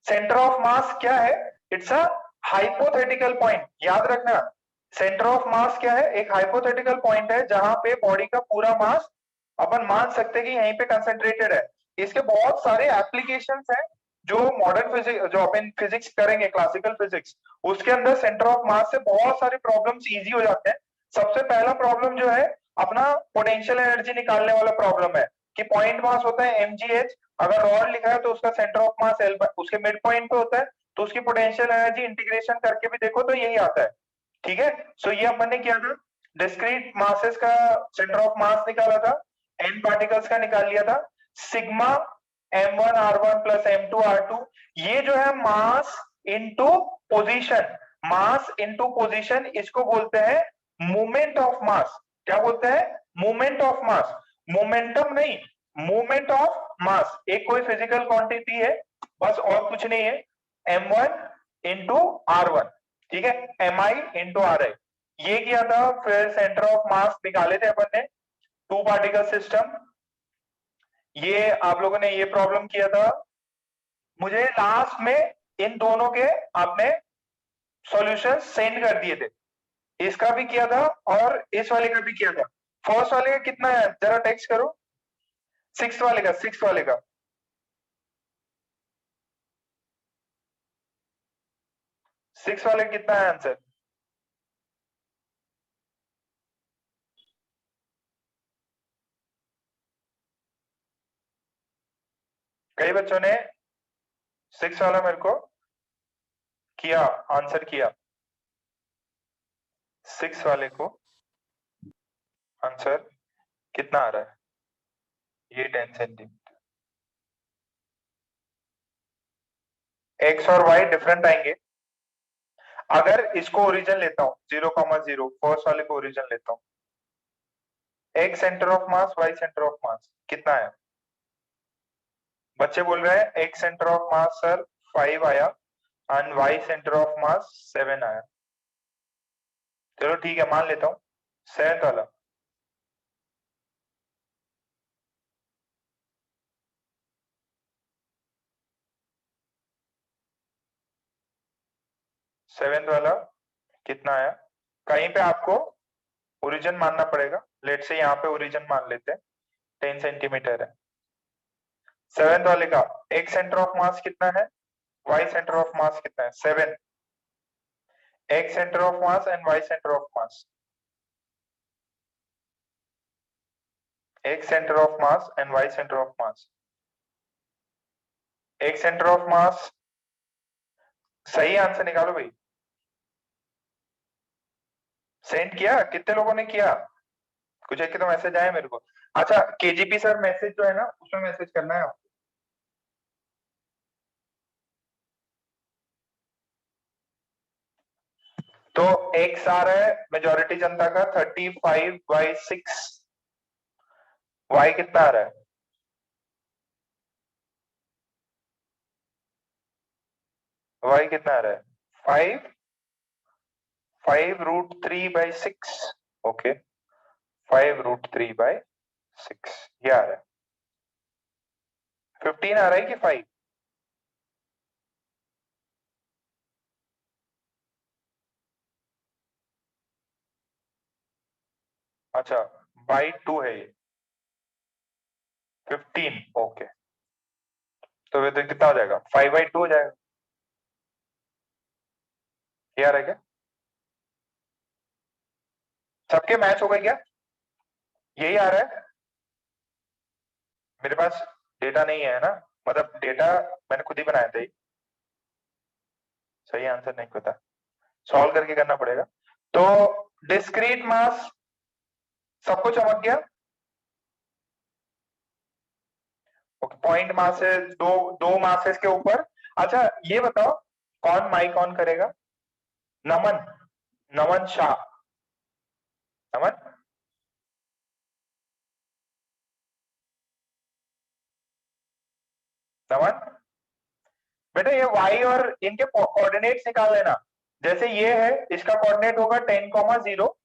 Centre of मास क्या है? It's a hypothetical point, याद रखना। सेंटर ऑफ मास क्या है? एक हाइपोथेटिकल पॉइंट है जहां पे बॉडी का पूरा मास अपन मान सकते हैं कि यहीं पे कंसेंट्रेटेड है। इसके बहुत सारे एप्लीकेशंस हैं जो मॉडर्न फिजिक्स, जो अपन फिजिक्स करेंगे, क्लासिकल फिजिक्स, उसके अंदर सेंटर ऑफ मास से बहुत सारे प्रॉब्लम्स इजी हो जाते हैं। सबसे पहला प्रॉब्लम जो है अपना पोटेंशियल एनर्जी निकालने वाला प्रॉब्लम है कि पॉइंट मास होता है mgh, अगर रॉड लिखा है तो उसका सेंटर ऑफ मास L उसके मिड पॉइंट पे होता है, तो उसकी पोटेंशियल एनर्जी इंटीग्रेशन करके भी देखो तो यही आता है। ठीक है, सो ये अपन ने किया था, डिस्क्रीट मासेस का सेंटर ऑफ मास निकाला था, n पार्टिकल्स का निकाल लिया था, सिग्मा m1r1 प्लस m2r2, ये जो है mass into position, mass into position, इसको बोलते हैं मोमेंट ऑफ मास। क्या बोलते हैं? मोमेंट ऑफ मास, मोमेंटम नहीं, मोमेंट ऑफ मास। एक कोई फिजिकल क्वांटिटी है बस, और कुछ नहीं है, m1 इंटू r1, ठीक है, mi इंटू ri, ये किया था। फिर सेंटर ऑफ मास निकाले थे अपन ने, टू पार्टिकल सिस्टम, ये आप लोगों ने ये प्रॉब्लम किया था। मुझे लास्ट में इन दोनों के आपने सॉल्यूशन सेंड कर दिए थे, इसका भी किया था और इस वाले का भी किया था। फर्स्ट वाले का कितना है जरा टेक्स्ट करो, सिक्स वाले का, सिक्स वाले का, सिक्स वाले कितना है आंसर? कई बच्चों ने सिक्स वाला मेरे को किया, आंसर किया, सिक्स वाले को आंसर कितना आ रहा है? ये 10 सेंटीमीटर। एक्स और वाई डिफरेंट आएंगे। अगर इसको ओरिजिन लेता हूं 0,0, फर्स्ट वाले को ओरिजिन लेता हूं, x centre of mass, y centre of mass कितना है? बच्चे बोल रहे हैं x centre of mass sir 5 आया and y centre of mass 7 आया। चलो ठीक है, मान लेता हूं 7 वाला। सेवेंथ वाला कितना आया? कहीं पे आपको ओरिजिन मानना पड़ेगा, लेट से यहाँ पे ओरिजिन मान लेते हैं, 10 सेंटीमीटर है। सेवेंथ वाले का एक्स सेंटर ऑफ मास कितना है, वाई सेंटर ऑफ मास कितना है? 7, x centre of mass and y centre of mass, x centre of mass and y centre of mass, x centre of mass, सही answer निकालो भाई। Send किया? कितने लोगों ने किया? कुछ एक तो मैसेज आया मेरे को। अच्छा, केजीपी सर मैसेज जो है ना, उसमें मैसेज करना है आपको। तो एक्स आ रहा है मेजोरिटी जनता का 35/6, वाई कितना आ रहा है? वाई कितना आ रहा है? 5/3/6, ओके, 5/3/6 ये आ रहा है। 15 आ रहा है कि 5? अच्छा, बाई 2 है ये, 15, ओके, तो वे तो कितना हो जाएगा? 5/2 हो जाएगा। ये आ रहा है क्या? सबके मैच हो गए क्या? यही आ रहा है? मेरे पास डेटा नहीं है ना, मतलब डेटा मैंने खुद ही बनाया था। सही आंसर नहीं पता, सॉल्व करके करना पड़ेगा। तो डिस्क्रीट मास सबको चमक गया? पॉइंट मास है, दो दो मासेस के ऊपर। अच्छा ये बताओ, कौन माइक ऑन करेगा? नमन, नमन शाह, नमन, नमन, बेटा ये वाई और इनके कोऑर्डिनेट्स निकाल लेना। जैसे ये है, इसका कोऑर्डिनेट होगा 10,0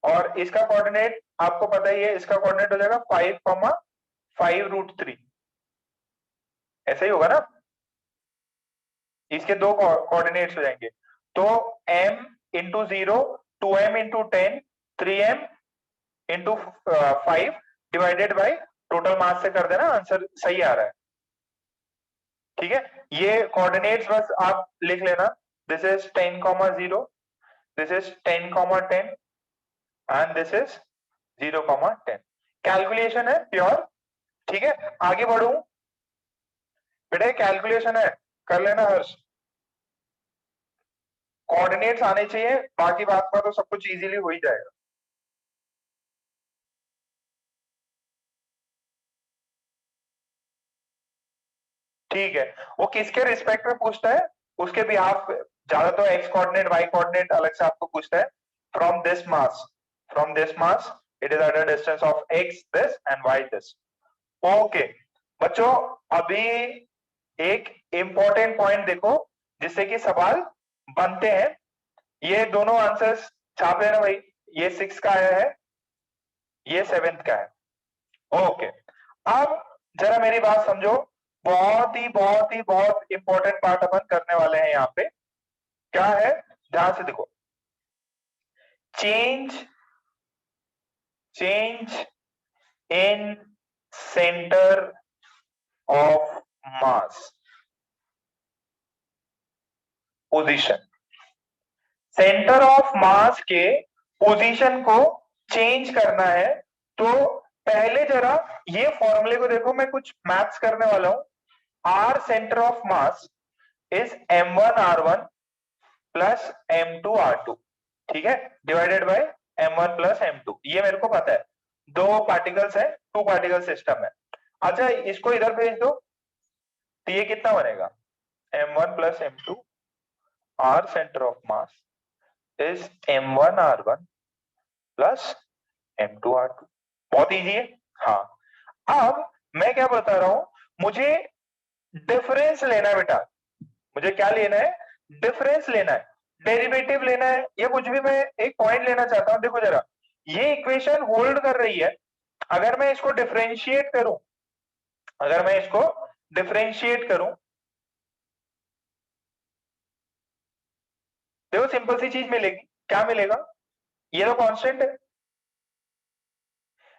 और इसका कोऑर्डिनेट आपको पता ही है, इसका कोऑर्डिनेट हो जाएगा 5,5√3, ऐसा ही होगा ना? इसके दो कोऑर्डिनेट्स हो जाएंगे, तो m into 0, 2m into 10, 3m into 5 divided by total mass से कर देना, आंसर सही आ रहा है। ठीक है, ये कोऑर्डिनेट्स बस आप लिख लेना, this is 10,0, this is 10,10 and this is 0,10। Calculation है प्योर। ठीक है, आगे बढ़ू बेटा, कैलकुलेशन है, कर लेना हर्ष। कोऑर्डिनेट्स आने चाहिए, बाकी बात का तो सब कुछ इजीली हो ही जाएगा। ठीक है, वो किसके रिस्पेक्ट में पूछता है, उसके बिहाफ, ज्यादा तो एक्स कोऑर्डिनेट वाई कोऑर्डिनेट अलग से आपको पूछता है। From this mass, from this mass it is at a distance of x this and why this. Okay बच्चों, अभी एक इंपॉर्टेंट पॉइंट देखो जिससे कि सवाल बनते हैं। ये दोनों आंसर्स छाप लेना भाई, ये 6 का आया है, ये 7th का है। ओके, अब जरा मेरी बात समझो, बहुत इंपॉर्टेंट पार्ट अपन करने वाले हैं यहाँ पे। क्या है, ध्यान से देखो, change in centre of mass position. Centre of मास के पोजीशन को चेंज करना है, तो पहले जरा ये फॉर्मूले को देखो, मैं कुछ मैथ्स करने वाला हूं। R centre of mass is m1r1 plus m2r2, ठीक है, divided by m1 plus m2, ये मेरे को पता है। दो पार्टिकल्स है, टू पार्टिकल सिस्टम है। अच्छा, इसको इधर भेज दो, तो ये कितना बनेगा, m1 plus m2, r centre of mass is m1r1 plus m2r2। बहुत इजी है। हाँ, अब मैं क्या बता रहा हूं, मुझे डिफरेंस लेना है बेटा, मुझे क्या लेना है, डिफरेंस लेना है, डेरिवेटिव लेना है, या कुछ भी, मैं एक पॉइंट लेना चाहता हूं। देखो जरा, ये इक्वेशन होल्ड कर रही है, अगर मैं इसको डिफरेंशिएट करूं, अगर मैं इसको डिफरेंशिएट करूं, देखो सिंपल सी चीज मिलेगी, क्या मिलेगा, ये तो कांस्टेंट है,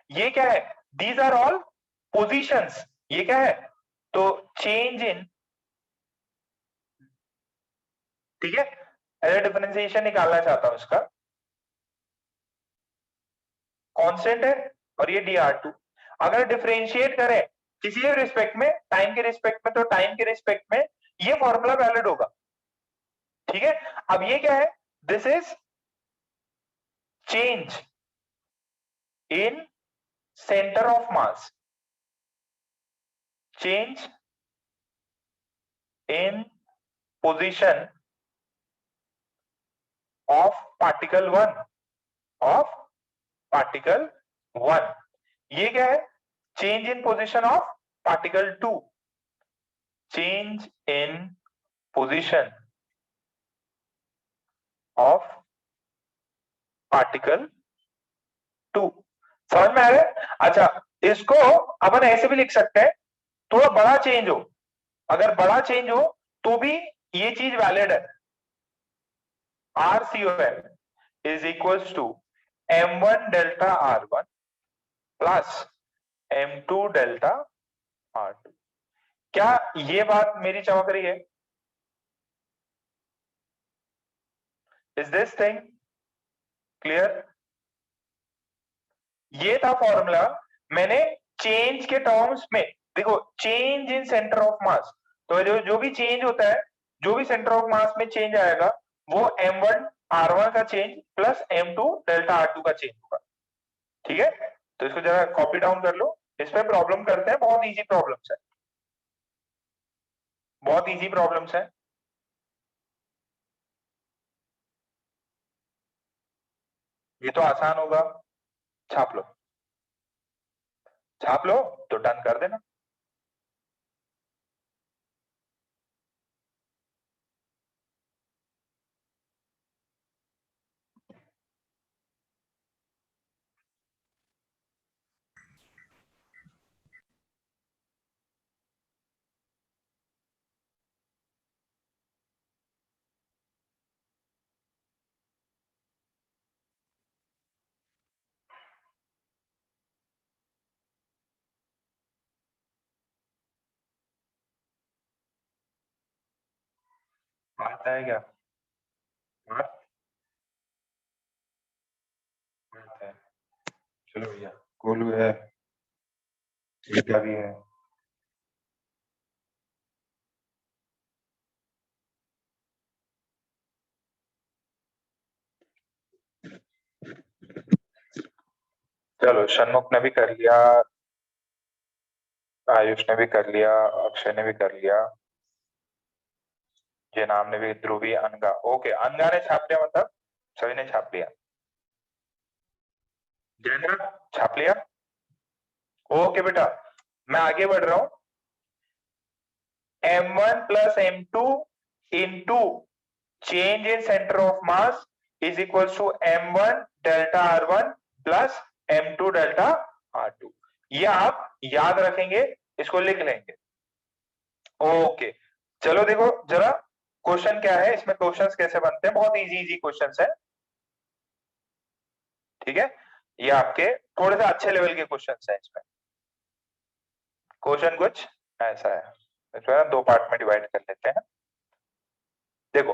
ये क्या है, दीज आर ऑल पोजीशंस, ये क्या है, तो चेंज इन, ठीक है, अगर डिफरेंशिएशन निकालना चाहता हूं इसका, कांस्टेंट है, और ये dr2, अगर डिफरेंशिएट करें किसी भी रिस्पेक्ट में, टाइम के रिस्पेक्ट में, तो टाइम के रिस्पेक्ट में ये फॉर्मूला वैलिड होगा। ठीक है, अब ये क्या है, this is change in centre of mass, change in position of particle 1, of particle 1, ये क्या है, change in position of particle 2, change in position of particle 2। समझ में आ रहा है। अच्छा, इसको अपन ऐसे भी लिख सकते हैं, थोड़ा बड़ा चेंज हो, अगर बड़ा चेंज हो तो भी ये चीज वैलिड है। RCOM is equals to m1 delta r1 plus m2 delta r2। क्या ये बात मेरी चमक रही है, इज दिस थिंग क्लियर। ये था फॉर्मूला, मैंने चेंज के टर्म्स में, देखो चेंज इन सेंटर ऑफ मास, तो जो भी चेंज होता है, जो भी सेंटर ऑफ मास में चेंज आएगा, वो m1 r1 का change plus m2 delta r2 का चेंज होगा। ठीक है, तो इसको जरा कॉपी डाउन कर लो, इस पे प्रॉब्लम करते हैं, बहुत इजी प्रॉब्लम्स है, बहुत इजी प्रॉब्लम्स है। ये तो आसान होगा, छाप लो, छाप लो, तो डन कर देना। आता है क्या? आता है। चलो भैया, गोलू है, टीका भी है। चलो, षणमुख ने भी कर लिया, आयुष ने भी कर लिया, अक्षय ने भी कर लिया, ये नाम ने भी, ध्रुवी, अनगा। ओके, अनगा ने छाप लिया, मतलब सभी ने छाप लिया। जयेंद्र छाप लिया? ओके बेटा, मैं आगे बढ़ रहा हूं। m1 plus m2 into change in center of mass is equals to m1 delta r1 plus m2 delta r2। ये आप याद रखेंगे, इसको लिख लेंगे। ओके, चलो देखो जरा क्वेश्चन क्या है, इसमें क्वेश्चंस कैसे बनते हैं। बहुत इजी इजी क्वेश्चंस है, ठीक है। ये आपके थोड़े से अच्छे लेवल के क्वेश्चंस हैं। इसमें क्वेश्चन कुछ ऐसा है, इसमें ना दो पार्ट में डिवाइड कर लेते हैं। देखो,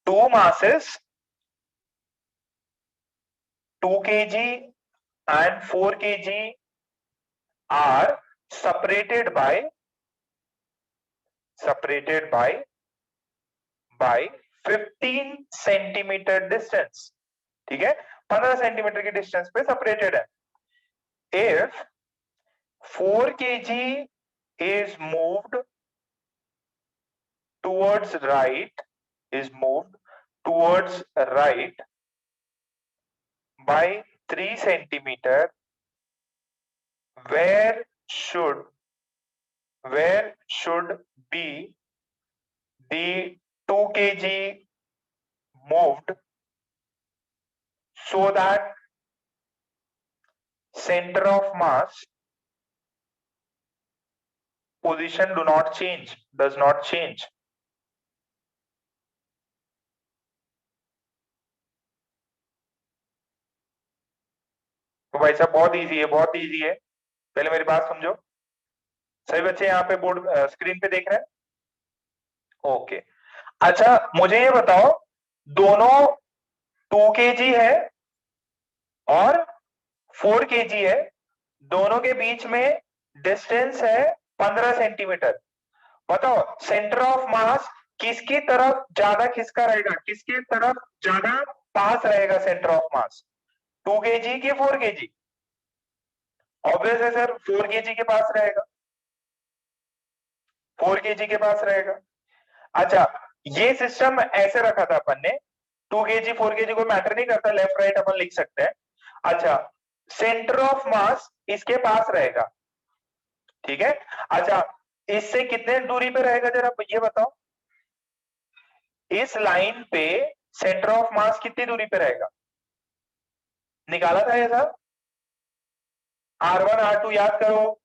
to masses 2 kg and 4 kg are separated by 15 centimetre distance, ठीक है। 15 सेंटीमीटर की डिस्टेंस पे सेपरेटेड है। If 4 kg is moved towards right by 3 centimeter, where should be the 2 kg moved so that center of mass position does not change। तो भाई साहब बहुत easy है, बहुत इजी है। पहले मेरी बात समझो। सभी बच्चे यहाँ पे बोर्ड स्क्रीन पे देख रहे हैं? ओके, अच्छा मुझे ये बताओ, दोनों 2 kg है और 4 kg है, दोनों के बीच में डिस्टेंस है 15 सेंटीमीटर। बताओ सेंटर ऑफ मास किसकी तरफ ज्यादा खिसका रहेगा, किसकी तरफ ज्यादा पास रहेगा सेंटर ऑफ मास, 2 kg की 4 kg? ऑब्वियस है सर, 4 kg के पास रहेगा, 4 kg के पास रहेगा। अच्छा, ये सिस्टम ऐसे रखा था अपन ने, 2 kg 4 kg को मैटर नहीं करता, लेफ्ट राइट अपन लिख सकते हैं। अच्छा, सेंटर ऑफ मास इसके पास रहेगा, ठीक है। अच्छा, इससे कितने दूरी पे रहेगा जरा ये बताओ, इस लाइन पे सेंटर ऑफ मास कितनी दूरी पे रहेगा? निकाला था ये सब, R1 R2 याद करो।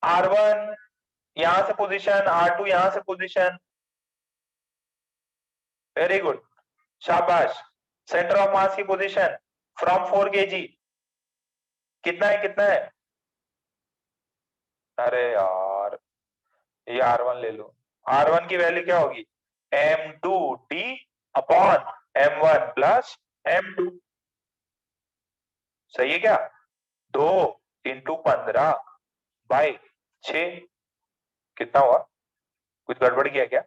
R1 यहां से पोजीशन, R2 यहां से पोजीशन, वेरी गुड, शाबाश। सेंटर ऑफ मास की पोजीशन फ्रॉम 4 kg कितना है, कितना है? अरे यार, ये R1 ले लो। R1 की वैल्यू क्या होगी? m2t upon m1 plus m2। सही है क्या? 2 इंटू 15 बाई 6, कितना हुआ? कुछ गड़बड़ किया क्या?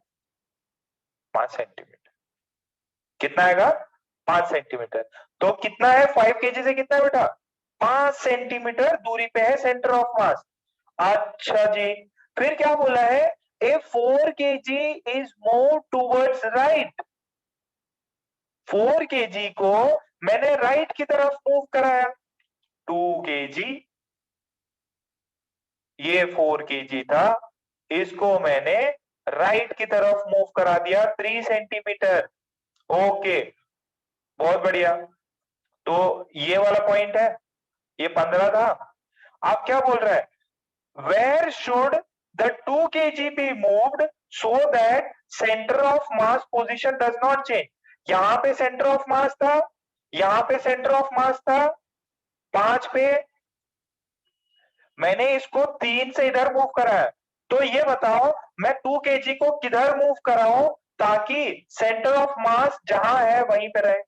5 सेंटीमीटर। कितना आएगा? 5 सेंटीमीटर। तो कितना है 5 kg से, कितना है बेटा? 5 सेंटीमीटर दूरी पे है सेंटर ऑफ मास। अच्छा जी, फिर क्या बोला है? ए 4 kg is move towards right. 4 kg को मैंने राइट की तरफ मूव कराया। 2 kg, ये 4 kg था, इसको मैंने राइट की तरफ मूव करा दिया 3 सेंटीमीटर। ओके, बहुत बढ़िया। तो ये वाला पॉइंट है, ये 15 था। आप क्या बोल रहे हैं? Where should the 2 kg be moved so that centre of mass position does not change. यहां पे सेंटर ऑफ मास था, यहां पे सेंटर ऑफ मास था 5 पे, मैंने इसको 3 से इधर मूव कराया। तो ये बताओ, मैं 2 kg को किधर मूव कराऊं ताकि सेंटर ऑफ मास जहां है वहीं पे रहे।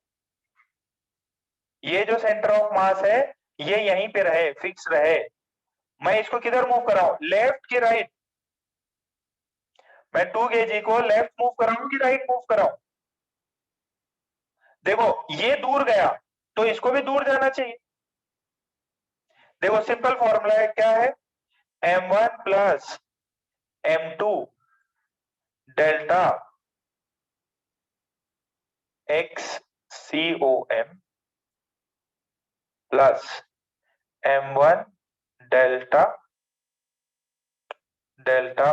ये जो सेंटर ऑफ मास है ये यहीं पे रहे, फिक्स रहे। मैं इसको किधर मूव कराऊं, लेफ्ट की राइट? मैं 2 kg को लेफ्ट मूव कराऊं कि राइट मूव कराऊं? देखो ये दूर गया तो इसको भी दूर जाना चाहिए। देखो सिंपल फॉर्मूला है, क्या है, m1 plus m2 delta XCOM plus m1 delta delta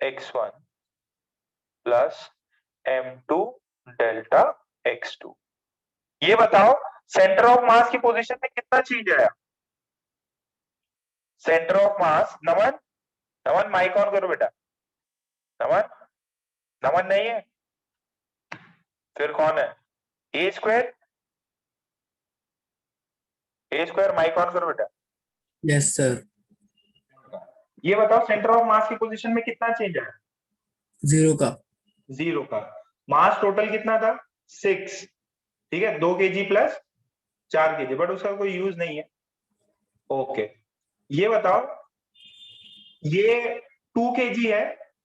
x1 plus m2 delta x2। ये बताओ सेंटर ऑफ मास की पोजीशन में कितना चेंज आया? Centre of mass, Naman, Naman mic on करो बेटा। नमन, नमन नहीं है, फिर कौन है? A square, A square mic on करो बेटा। Yes sir. ये बताओ सेंटर ऑफ मास की पोजीशन में कितना चेंज आया? 0 का। 0 का। मास टोटल कितना था? 6, ठीक है, 2 kg प्लस 4 kg, बट उसका कोई यूज नहीं है। ओके, ये बताओ, ये 2 kg है,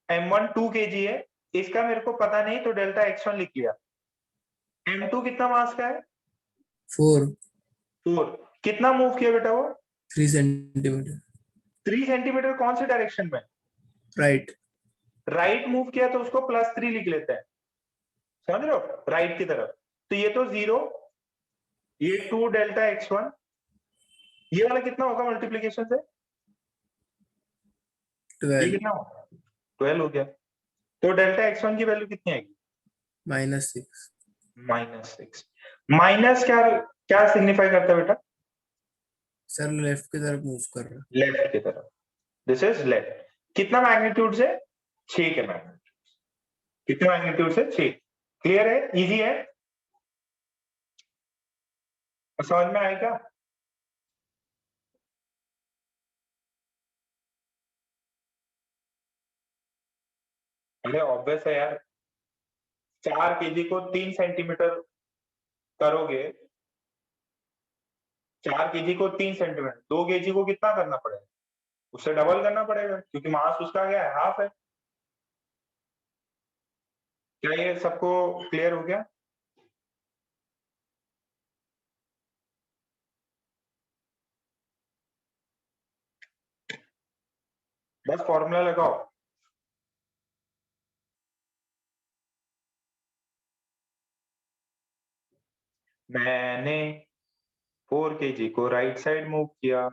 m1 2 kg है, इसका मेरे को पता नहीं तो डेल्टा x1 लिख लिया। m2 कितना मास का है? 4। 4। कितना मूव किया बेटा वो? 3 सेंटीमीटर। 3 सेंटीमीटर कौन से डायरेक्शन में? राइट। राइट मूव किया तो उसको +3 लिख लेते हैं, समझ रहे हो, राइट की तरफ। तो ये तो 0, ये 2 डेल्टा x1, ये वाला कितना होगा मल्टीप्लीकेशन से? ये 12 कितना होगा? 12 हो गया। तो डेल्टा x1 की वैल्यू कितनी आएगी? -6। -6। माइनस क्या क्या सिग्निफाई करता है बेटा? सर लेफ्ट की तरफ मूव कर रहा है। लेफ्ट की तरफ, दिस इज लेफ्ट। कितना मैग्नीट्यूड से? 6 के मैग्नीट्यूड। कितने मैग्नीट्यूड से? 6। क्लियर है, इजी है, समझ में आएगा? अरे ऑब्वियस है यार, 4 kg को 3 सेंटीमीटर करोगे, 4 kg को 3 सेंटीमीटर, 2 kg को कितना करना पड़ेगा? उससे डबल करना पड़ेगा, क्योंकि मास उसका क्या है, हाफ है। क्या ये सबको क्लियर हो गया? बस फॉर्मूला लगाओ। मैंने 4 kg को राइट साइड मूव किया,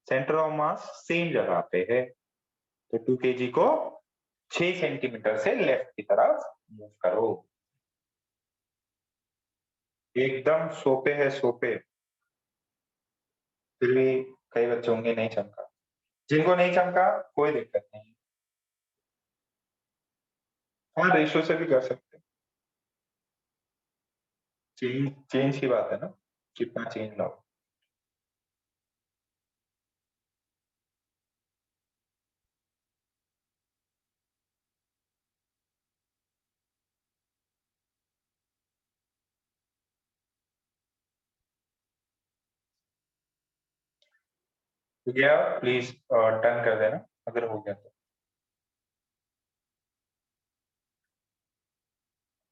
सेंटर ऑफ मास सेम जगह पे है, तो 2 kg को 6 सेंटीमीटर से लेफ्ट की तरफ मूव करो। एकदम सोपे है, सोपे। फिर भी कई बच्चे होंगे नहीं चमका, जिनको नहीं चमका कोई दिक्कत नहीं। हाँ, रेशियो से भी कर सकते हैं, चेंज चेंज की बात है ना, कितना चेंज लाओ। हो गया, प्लीज डन कर देना अगर हो गया तो।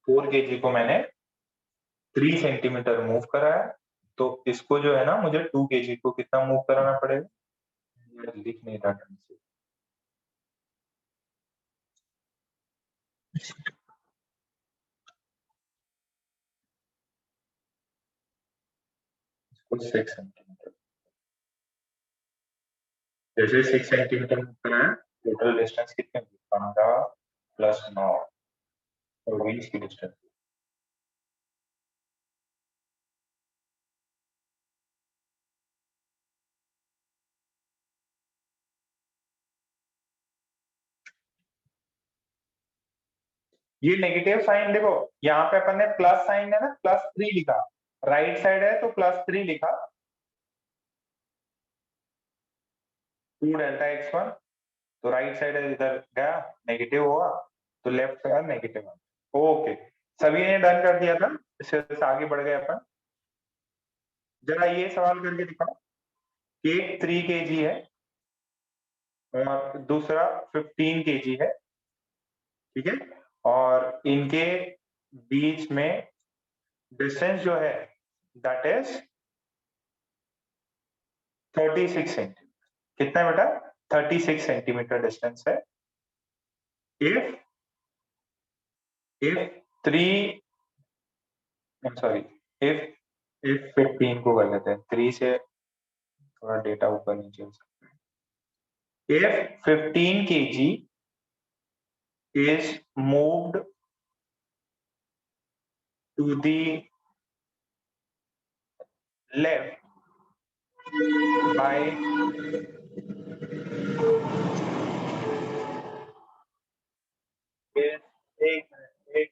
4 kg को मैंने 3 सेंटीमीटर मूव कराया, तो इसको जो है ना मुझे 2 kg को कितना मूव कराना पड़ेगा? लिख नहीं रहा ढंग से। इसको 6 सेंटीमीटर, जैसे 6 सेंटीमीटर मूव कराया, टोटल डिस्टेंस कितनी होगी? 15 + 9 और 20 की डिस्टेंस। ये नेगेटिव साइन देखो, यहाँ पे अपन ने प्लस साइन है ना, +3 लिखा, राइट साइड है तो +3 लिखा, 2 डेल्टा x1, तो राइट साइड इधर गया, नेगेटिव हुआ, तो लेफ्ट का नेगेटिव आंसर। ओके, सभी ने डन कर दिया था, इससे आगे बढ़ गए अपन। जरा ये सवाल करके दिखाओ, एक 3 kg है और दूसरा 15 kg है, ठीक है, और इनके बीच में डिस्टेंस जो है दैट इज 36 सेंटीमीटर। कितना है बेटा? 36 सेंटीमीटर डिस्टेंस है। इफ 3 सॉरी, इफ 15 को कर लेते हैं, 3 से थोड़ा डेटा ऊपर नीचे हो सकता है। If 15 kg is moved to the left by एक मिनट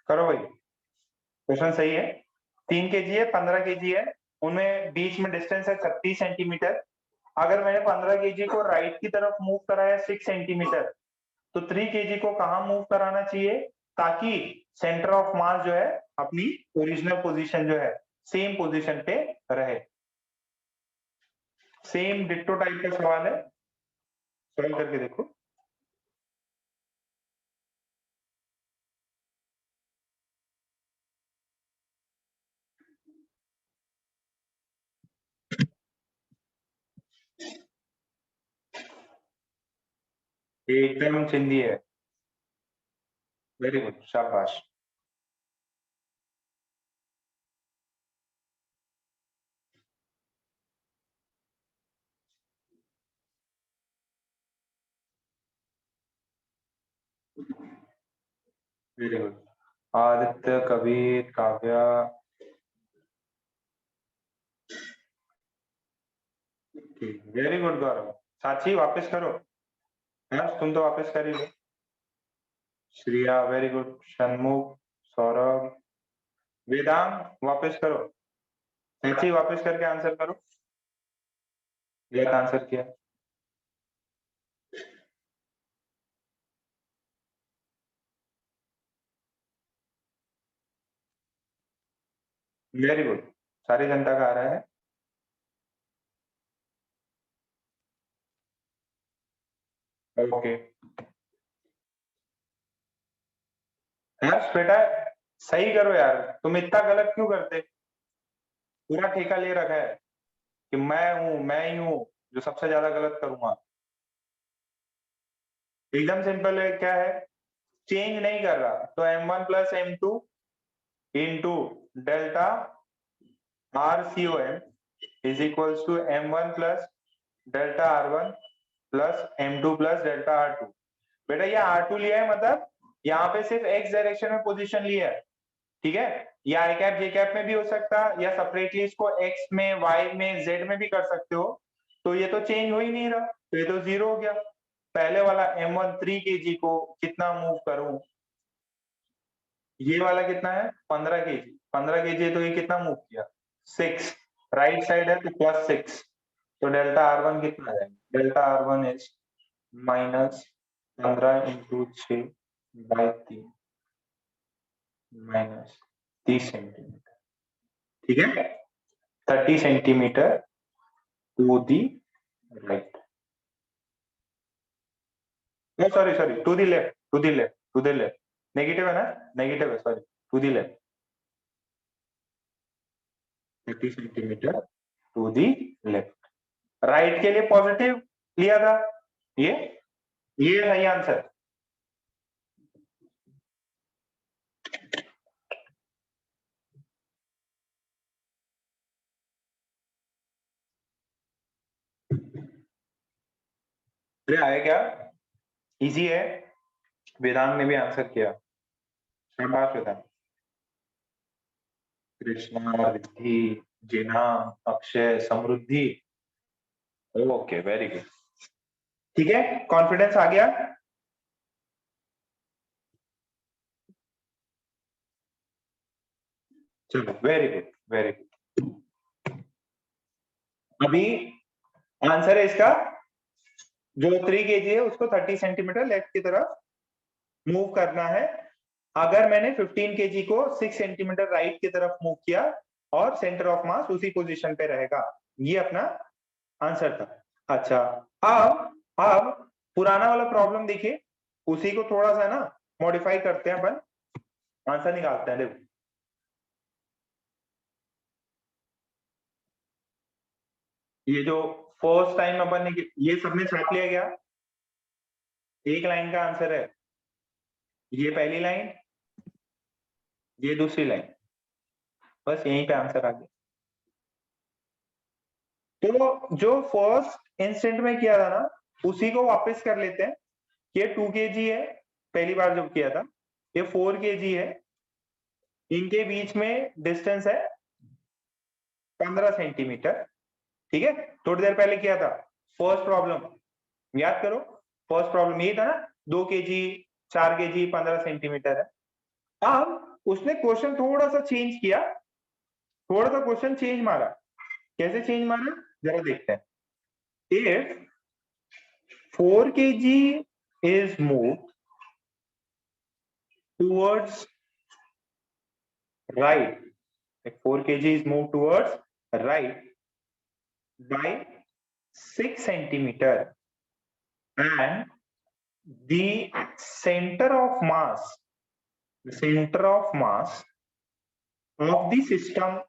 करो भाई, क्वेश्चन सही है। 3 kg है, 15 kg है, उनमें बीच में डिस्टेंस है 36 सेंटीमीटर। अगर मैंने 15 kg को राइट की तरफ मूव कराया 6 सेंटीमीटर, तो 3 kg को कहां मूव कराना चाहिए ताकि सेंटर ऑफ मास जो है अपनी ओरिजिनल पोजीशन जो है सेम पोजीशन पे रहे। सेम डिट्टो टाइप का सवाल है, सॉल्व करके देखो। एकदम चिंदी है, वेरी गुड, शाबाश। वेरी गुड, आदित्य, कबीर, काव्या, ठीक, वेरी गुड गौरव। साक्षी वापस करो, हाँ तुम तो वापस कर ही लो। श्रिया वेरी गुड, षणमुख, सौरभ, वेदांत वापस करो, साक्षी वापस करके आंसर करो। गलत आंसर किया। वेरी गुड, सारी जनता का आ रहा है। ओके, हर्ष बेटा सही करो यार, तुम इतना गलत क्यों करते? पूरा ठेका ले रखा है कि मैं ही हूं जो सबसे ज्यादा गलत करूंगा। एकदम सिंपल है, क्या है, चेंज नहीं कर रहा तो m1 plus m2 into delta RCOM is equals to m1 plus delta R1 plus m2 plus delta R2। बेटा ये R2 लिया है, मतलब यहाँ पे सिर्फ x डायरेक्शन में पोजीशन लिया है, ठीक है, या आई कैप जे कैप में भी हो सकता है, या सेपरेटली इसको x में, y में, z में भी कर सकते हो। तो ये तो चेंज हो ही नहीं रहा, तो ये तो 0 हो गया। पहले वाला m1 3 kg को कितना मूव करूं, ये वाला कितना है 15 kg, 15 kg, तो ये कितना मूव किया 6, राइट साइड है तो +6, तो डेल्टा R1 कितना है, delta R1 is -15 into 6/3 -30 centimetre, ठीक है, 30 centimetre to the right, no sorry sorry, to the left, to the left, to the left, negative है ना, नेगेटिव है, sorry, to the left, 30 centimetre to the left. Right के लिए positive लिया था, ये ये सही आंसर। अरे आया क्या? इजी है, वेदांत ने भी आंसर किया। शाबाश Vedant. Krishna, Riddhi, Jina, Akshay, Samriddhi. Okay very good. ठीक है, कॉन्फिडेंस आ गया। चलो वेरी गुड वेरी गुड। अभी आंसर है इसका, जो 3 kg है उसको 30 सेंटीमीटर लेफ्ट की तरफ मूव करना है। अगर मैंने 15 kg को 6 सेंटीमीटर राइट की तरफ मूव किया और सेंटर ऑफ मास उसी पोजीशन पे रहेगा। ये अपना आंसर था। अच्छा, अब पुराना वाला प्रॉब्लम देखिए, उसी को थोड़ा सा ना मॉडिफाई करते हैं अपन, आंसर निकालते हैं। देखो ये जो फर्स्ट टाइम अपन ने ये सबने छाप लिया गया, एक लाइन का आंसर है, ये पहली लाइन, ये दूसरी लाइन, बस यहीं पे आंसर आ गया। तो जो फर्स्ट इंस्टेंट में किया था ना, उसी को वापस कर लेते हैं। ये 2 kg है, पहली बार जब किया था। ये 4 kg है, इनके बीच में डिस्टेंस है 15 सेंटीमीटर। ठीक है, थोड़ी देर पहले किया था फर्स्ट प्रॉब्लम, याद करो। फर्स्ट प्रॉब्लम यही था ना, 2 kg, 4 kg, 15 सेंटीमीटर है। अब उसने क्वेश्चन थोड़ा सा चेंज किया, थोड़ा सा क्वेश्चन चेंज मारा। कैसे चेंज मारा जरा देखते हैं। If 4 kg is moved towards right, if 4 kg is moved towards right by 6 centimeter and the center of mass of the system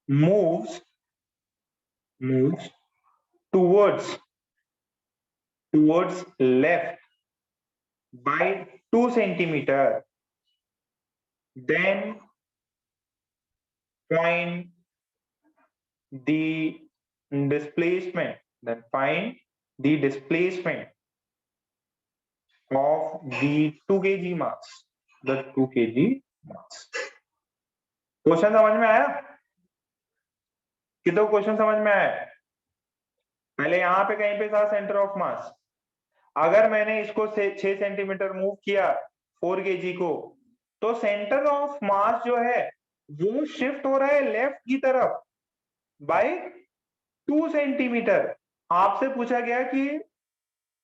moves towards left by 2 centimeter, then find the displacement of the 2 kg mass, the 2 kg mass। Question समझ में आया? कितना question समझ में आया? पहले यहां पे कहीं पे था सेंटर ऑफ मास, अगर मैंने इसको 6 सेंटीमीटर मूव किया 4 kg को, तो सेंटर ऑफ मास जो है वो शिफ्ट हो रहा है लेफ्ट की तरफ बाय 2 सेंटीमीटर। आपसे पूछा गया कि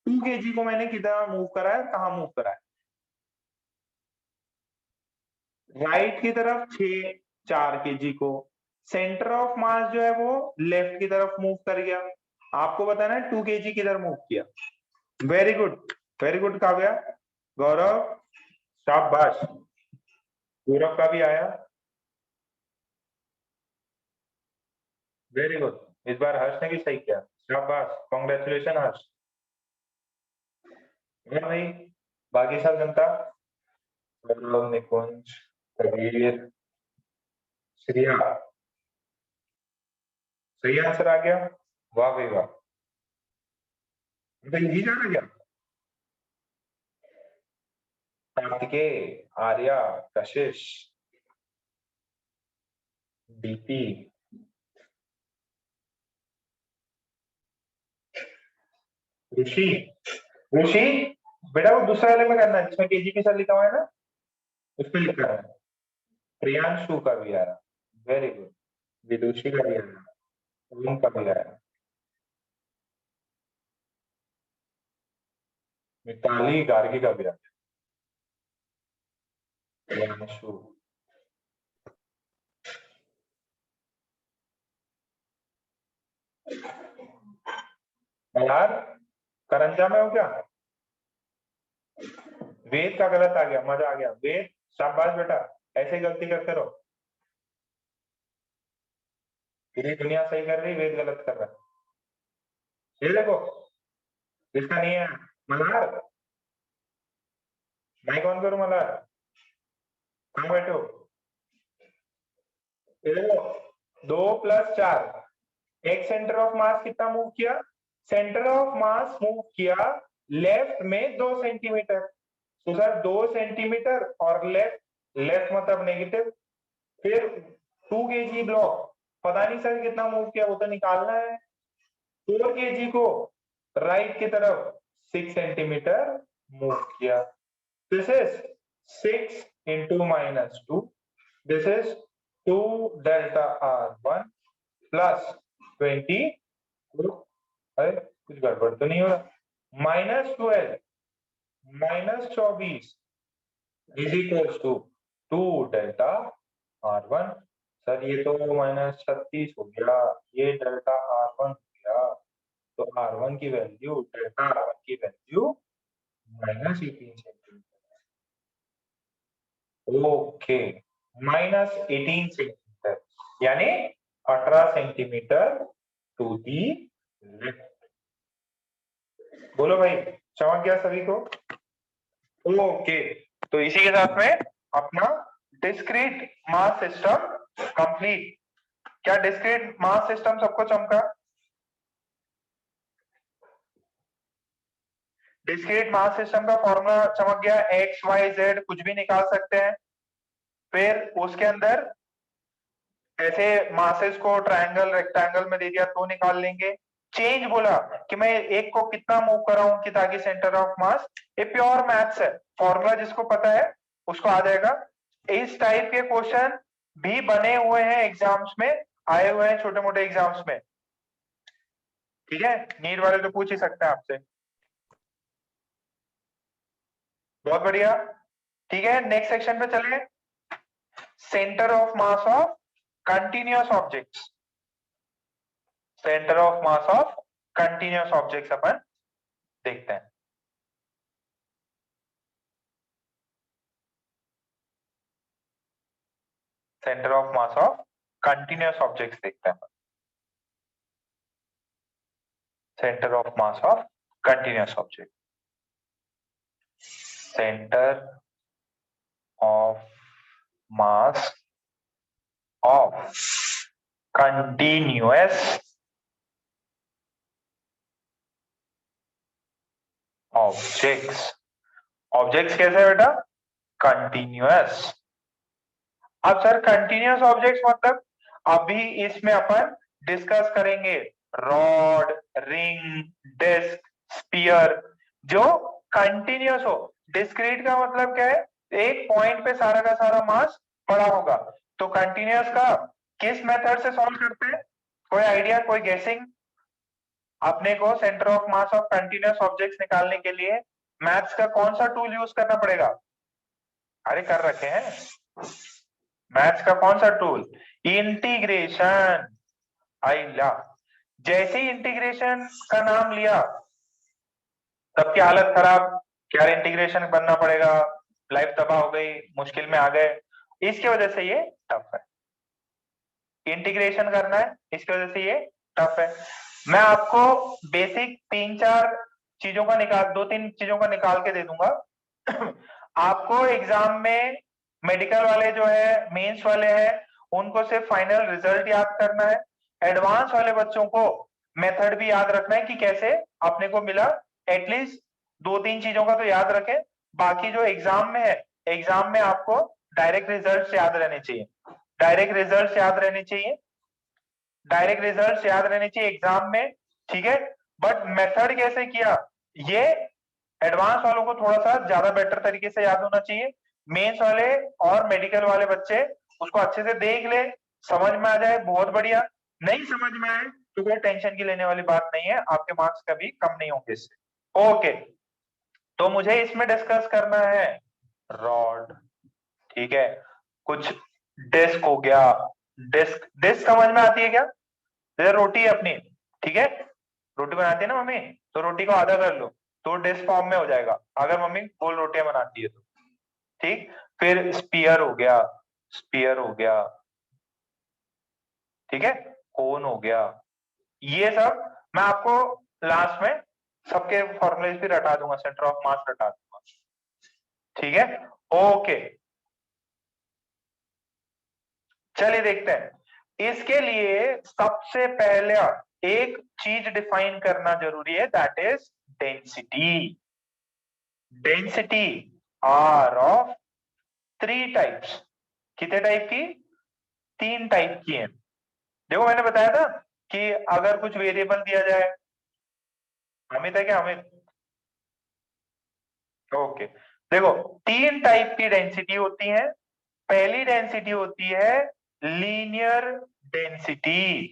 2 kg को मैंने कितना मूव करा है, कहां मूव करा है? राइट की तरफ 6, 4 kg को। सेंटर ऑफ मास जो है वो लेफ्ट की तरफ मूव कर गया। आपको बताना है 2 kg किधर मूव किया। वेरी गुड काव्या, गौरव, शाबाश। गौरव का भी आया, वेरी गुड। इस बार हर्ष ने भी सही किया, शाबाश, कॉन्ग्रेचुलेशन हर्ष। और भाई बाकी सब जनता, गौरव, निकुंज, कबीर, श्रिया, सही आंसर आ गया। वाह भाई वाह, तो यही जाना गया। कार्तिकेय, आर्या, कशिश, डीपी, ऋषि। ऋषि बेटा वो दूसरे वाले में करना है जिसमें केजी के साथ लिखा हुआ है ना, उस पर लिखा है। प्रियांशु का भी आया, वेरी गुड। विदुषी का भी आया, ओम का भी आया, मिताली गार्गी का भी आया, प्रियांशु। यार करंजा में हो क्या? वेद का गलत आ गया, मजा आ गया। वेद शाबाश बेटा, ऐसे गलती करते रहो। पूरी दुनिया सही कर रही, वेद गलत कर रहा है। ये देखो, इसका नहीं है। मल्हार, माइक ऑन करो मल्हार, कहाँ बैठे हो? ये देखो, 2 + 4 एक सेंटर ऑफ मास कितना मूव किया, सेंटर ऑफ मास मूव किया लेफ्ट में 2 सेंटीमीटर, तो सर 2 सेंटीमीटर और लेफ्ट, लेफ्ट मतलब नेगेटिव। फिर 2 kg ब्लॉक, पता नहीं सर कितना मूव किया, वो तो निकालना है। 4 kg को राइट की तरफ 6 सेंटीमीटर मूव किया। This is 6 into -2, this is 2 delta R1 plus 20, अरे कुछ गड़बड़ तो नहीं हो रहा, -12 -24 is equal to 2 delta R1। Sir ये तो -36 हो गया, ये डेल्टा R1 हो गया, तो R1 की वैल्यू, डेल्टा R1 की वैल्यू -18 सेंटीमीटर। ओके, -18 सेंटीमीटर यानी 18 सेंटीमीटर टू दी लेफ्ट। बोलो भाई, समझ गया सभी को? ओके, तो इसी के साथ में अपना डिस्क्रीट मास सिस्टम कंप्लीट। क्या डिस्क्रीट मास सिस्टम सबको चमका? डिस्क्रीट मास सिस्टम का फॉर्मूला चमक गया, एक्स वाई जेड कुछ भी निकाल सकते हैं। फिर उसके अंदर ऐसे मासेस को ट्रायंगल रेक्टेंगल में दे दिया तो निकाल लेंगे। चेंज बोला कि मैं एक को कितना मूव कर रहा हूं कि ताकि सेंटर ऑफ मास, ये प्योर मैथ्स है, फॉर्मूला जिसको पता है उसको आ जाएगा। इस टाइप के क्वेश्चन भी बने हुए हैं एग्जाम्स में, आए हुए हैं छोटे मोटे एग्जाम्स में, ठीक है। नीट वाले तो पूछ ही सकते हैं आपसे। बहुत बढ़िया, ठीक है। नेक्स्ट सेक्शन पे चलिए, centre of mass of continuous objects. Centre of mass of continuous objects अपन देखते हैं। Centre of mass of continuous objects देखते हैं। Centre of mass of continuous object, centre of mass of continuous objects. Objects कैसे है बेटा? Continuous. अब sir continuous objects मतलब अभी इसमें अपन डिस्कस करेंगे रॉड, रिंग, डिस्क, स्फीयर, जो कंटिन्यूअस हो। डिस्क्रीट का मतलब क्या है? एक पॉइंट पे सारा का सारा मास पड़ा होगा। तो कंटिन्यूअस का किस मेथड से सॉल्व करते हैं? कोई आइडिया, कोई गेसिंग? अपने को centre of mass of continuous objects निकालने के लिए मैथ्स का कौन सा टूल यूज करना पड़ेगा? अरे कर रखे हैं, मैथ्स का कौन सा टूल? इंटीग्रेशन। आइला, जैसे ही इंटीग्रेशन का नाम लिया सबकी हालत खराब, क्या इंटीग्रेशन बनना पड़ेगा, लाइफ तबाह हो गई, मुश्किल में आ गए। इसकी वजह से ये टफ है, इंटीग्रेशन करना है, इसकी वजह से ये टफ है। मैं आपको बेसिक 3-4 चीजों का निकाल, 2-3 चीजों का निकाल के दे दूंगा। आपको एग्जाम में मेडिकल वाले जो है, मेंस वाले हैं, उनको सिर्फ फाइनल रिजल्ट याद करना है। एडवांस वाले बच्चों को मेथड भी याद रखना है कि कैसे अपने को मिला। एटलीस्ट 2-3 चीजों का तो याद रखें, बाकी जो एग्जाम में है, एग्जाम में आपको डायरेक्ट रिजल्ट याद रहने चाहिए, डायरेक्ट रिजल्ट याद रहने चाहिए, डायरेक्ट रिजल्ट याद रहने चाहिए एग्जाम में, ठीक है। बट मेथड कैसे किया, ये एडवांस वालों को थोड़ा सा ज्यादा बेटर तरीके से याद होना चाहिए। मेंस वाले और मेडिकल वाले बच्चे उसको अच्छे से देख ले, समझ में आ जाए, बहुत बढ़िया। नहीं समझ में आए तो कोई टेंशन की लेने वाली बात नहीं है, आपके मार्क्स कभी कम नहीं होंगे इससे। ओके, तो मुझे इसमें डिस्कस करना है रॉड, ठीक है, कुछ डिस्क हो गया। डिस्क, डिस्क समझ में आती है क्या? जैसे रोटी है अपनी, ठीक है, रोटी बनाती है ना मम्मी, तो रोटी को आधा कर लो तो डिस्क फॉर्म में हो जाएगा, अगर मम्मी गोल रोटियां बनाती है तो, ठीक। फिर स्पीयर हो गया, स्पीयर हो गया, ठीक है, कोन हो गया। ये सब मैं आपको लास्ट में सबके फॉर्मूले भी रटा दूंगा, सेंटर ऑफ मास रटा दूंगा, ठीक है। ओके, चलिए देखते हैं इसके लिए सबसे पहले एक चीज डिफाइन करना जरूरी है, that is density. Density are of 3 types. कितने टाइप की? 3 टाइप की है। देखो मैंने बताया था कि अगर कुछ वेरिएबल दिया जाए, अमित है क्या? अमित, ओके। देखो 3 टाइप की डेंसिटी होती है। पहली डेंसिटी होती है लीनियर डेंसिटी।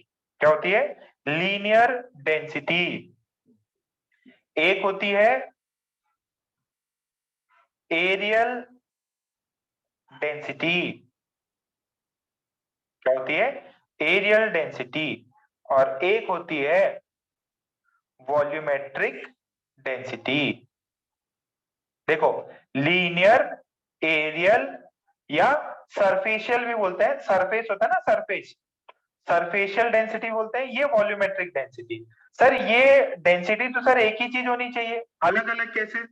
क्या होती है? Linear density. एक होती है एरियल डेंसिटी। क्या होती है? Areal density. और एक होती है वॉल्यूमेट्रिक डेंसिटी। देखो लीनियर, एरियल या सरफेशियल भी बोलते हैं, सरफेस होता है ना, सरफेस, सरफेशियल डेंसिटी बोलते हैं, ये वॉल्यूमेट्रिक डेंसिटी। सर ये डेंसिटी तो सर एक ही चीज होनी चाहिए, अलग अलग कैसे?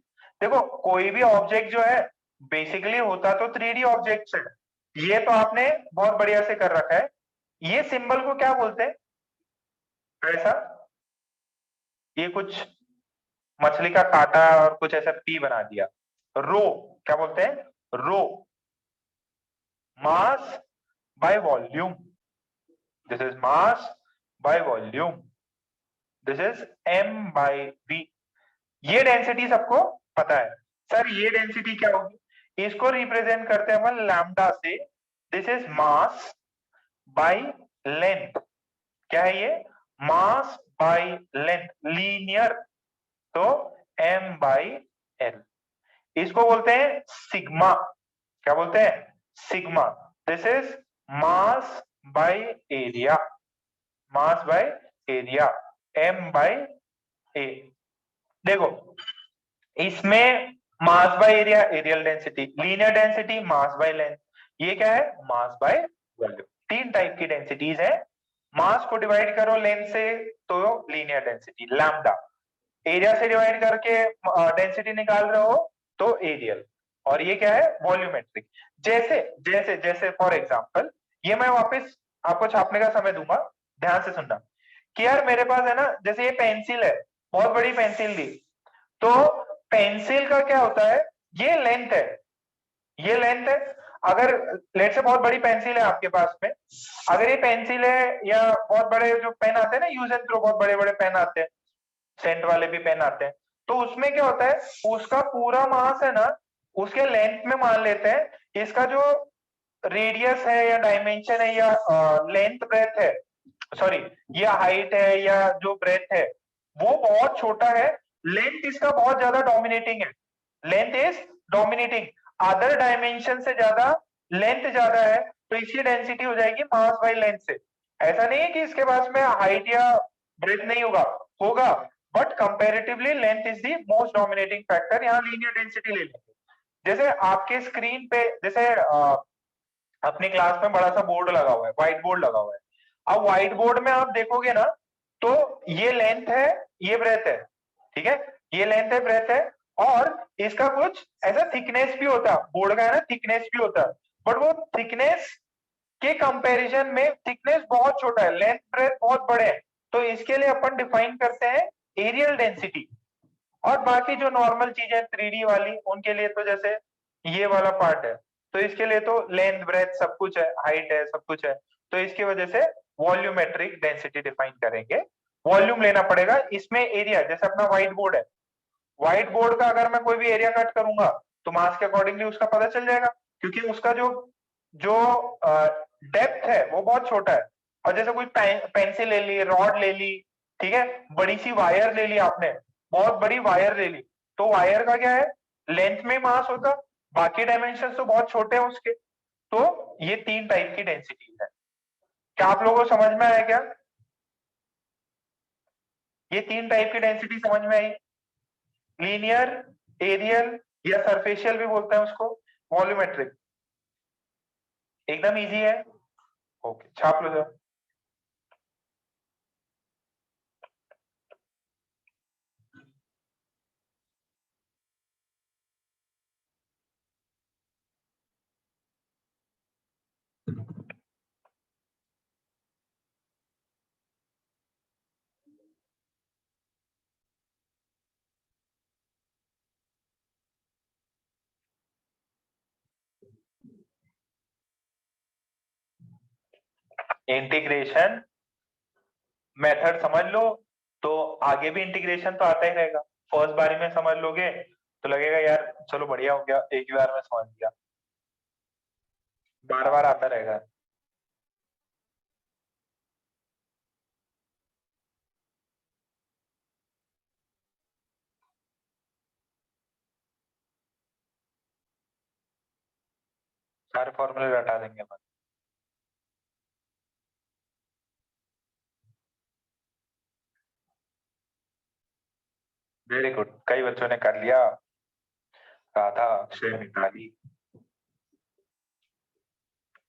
देखो कोई भी ऑब्जेक्ट जो है बेसिकली होता तो 3D ऑब्जेक्ट है। ये तो आपने बहुत बढ़िया से कर रखा है। ये सिंबल को क्या बोलते हैं? ऐसा, ये कुछ मछली का काटा और कुछ ऐसा पी बना दिया, रो। क्या बोलते हैं? Rho. Mass by volume, this is mass by volume, this is m by v। ये डेंसिटी सबको पता है। सर ये डेंसिटी क्या होगी? इसको रिप्रेजेंट करते हैं अपन लैम्डा से। This is mass by length. क्या है ये? मास बाय लेंथ, लीनियर, तो m by l। इसको बोलते हैं सिग्मा। क्या बोलते हैं? Sigma. This is mass by area, mass by area, m by a। देखो इसमें mass by area areal density, linear density mass by length, ये क्या है? Mass by volume. 3 टाइप की डेंसिटीज है। मास को डिवाइड करो लेंथ से तो लीनियर डेंसिटी लैम्डा, एरिया से डिवाइड करके डेंसिटी निकाल रहे हो तो एरियल, और ये क्या है? वॉल्यूमेट्रिक। जैसे जैसे जैसे फॉर एग्जांपल, ये मैं वापस आपको छापने का समय दूंगा, ध्यान से सुनना कि यार मेरे पास है ना, जैसे ये पेंसिल है, बहुत बड़ी पेंसिल दी, तो पेंसिल का क्या होता है? ये लेंथ है, ये लेंथ है। अगर लेट से बहुत बड़ी पेंसिल है आपके पास में, अगर ये पेंसिल है या बहुत बड़े जो पेन आते हैं ना, यूज एंड थ्रो, बहुत बड़े बड़े पेन आते हैं, सेंट वाले भी पेन आते हैं, तो उसमें क्या होता है? उसका पूरा मास है ना, उसके लेंथ में मान लेते हैं। इसका जो रेडियस है या डायमेंशन है या लेंथ ब्रेथ है, सॉरी, ये हाइट है या जो ब्रेथ है, वो बहुत छोटा है। लेंथ इसका बहुत ज्यादा डोमिनेटिंग है, length is dominating, other dimension से ज्यादा लेंथ ज्यादा है, तो इसकी डेंसिटी हो जाएगी मास बाय लेंथ से। ऐसा नहीं है कि इसके पास में हाइट या ब्रेथ नहीं होगा, होगा, but comparatively length is the most dominating factor. यहाँ लीनियर डेंसिटी ले लेंगे। जैसे आपके स्क्रीन पे, जैसे अपने क्लास में बड़ा सा बोर्ड लगा हुआ है, व्हाइट बोर्ड लगा हुआ है। अब व्हाइट बोर्ड में आप देखोगे ना, तो ये लेंथ है, ये ब्रेथ है, ठीक है, ये लेंथ है, ब्रेथ है, और इसका कुछ ऐसा थिकनेस भी होता है, बोर्ड का है ना, थिकनेस भी होता है, बट वो थिकनेस के कंपैरिजन में थिकनेस बहुत छोटा है, लेंथ ब्रेथ बहुत बड़े हैं। तो इसके लिए अपन डिफाइन करते हैं एरियल डेंसिटी। और बाकी जो नॉर्मल चीजें 3D वाली, उनके लिए तो जैसे ये वाला पार्ट है, तो इसके लिए तो लेंथ ब्रेथ सब कुछ है, हाइट है, सब कुछ है, तो इसकी वजह से वॉल्यूमेट्रिक डेंसिटी डिफाइन करेंगे। वॉल्यूम लेना पड़ेगा इसमें। एरिया जैसे अपना व्हाइट बोर्ड है, व्हाइट बोर्ड का अगर मैं कोई भी एरिया कट करूंगा तो मास के अकॉर्डिंगली उसका पता चल जाएगा, क्योंकि उसका जो जो डेप्थ है वो बहुत छोटा है। और जैसे कोई पेंसिल ले ली, रॉड ले ली, ठीक है, बड़ी सी वायर ले ली आपने, बहुत बड़ी वायर ले ली, तो वायर का क्या है? लेंथ में मास होता, बाकी डायमेंशन तो बहुत छोटे हैं उसके। तो ये 3 टाइप की डेंसिटी है। क्या आप लोगों को समझ में आया क्या? ये 3 टाइप की डेंसिटी समझ में आई? लीनियर, एरियल या सरफेशियल भी बोलते हैं उसको, वॉल्यूमेट्रिक। एकदम इजी है। ओके, छाप लो सर। इंटीग्रेशन मेथड समझ लो तो आगे भी इंटीग्रेशन तो आता ही रहेगा। फर्स्ट बारी में समझ लोगे तो लगेगा यार चलो बढ़िया हो गया, एक ही बार में समझ गया, बार बार आता रहेगा। सारे फॉर्मूले रटा देंगे बस। वेरी गुड, कई बच्चों ने कर लिया। राधा, अक्षय, मिताली।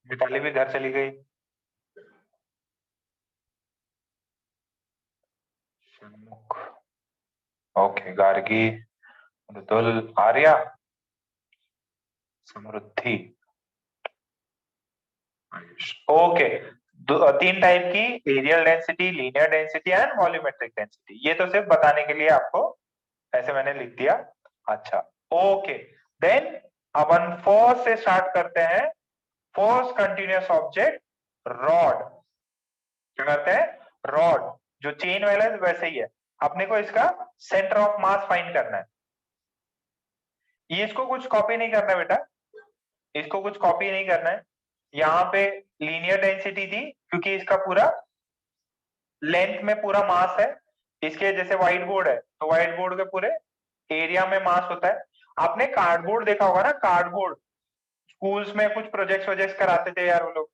मिताली भी घर चली गई। शनमुख, ओके, गार्गी, मृदुल, आर्या, समृद्धि, आयुष। ओके, तीन टाइप की, areal density, linear density and volumetric density. ये तो सिर्फ बताने के लिए आपको ऐसे मैंने लिख दिया। अच्छा, ओके, देन अपन फर्स्ट से स्टार्ट करते हैं। First continuous object rod. क्या करते हैं? रॉड, जो चेन वाला है वैसे ही है। अपने को इसका सेंटर ऑफ मास फाइंड करना है। ये इसको कुछ कॉपी नहीं करना बेटा, इसको कुछ कॉपी नहीं करना है। यहाँ पे लीनियर डेंसिटी थी क्योंकि इसका पूरा लेंथ में पूरा मास है। इसके जैसे व्हाइट बोर्ड है तो व्हाइट बोर्ड के पूरे एरिया में मास होता है। आपने कार्डबोर्ड देखा होगा ना, कार्डबोर्ड स्कूल्स में कुछ प्रोजेक्ट्स वोजेक्ट्स कराते थे यार वो लोग,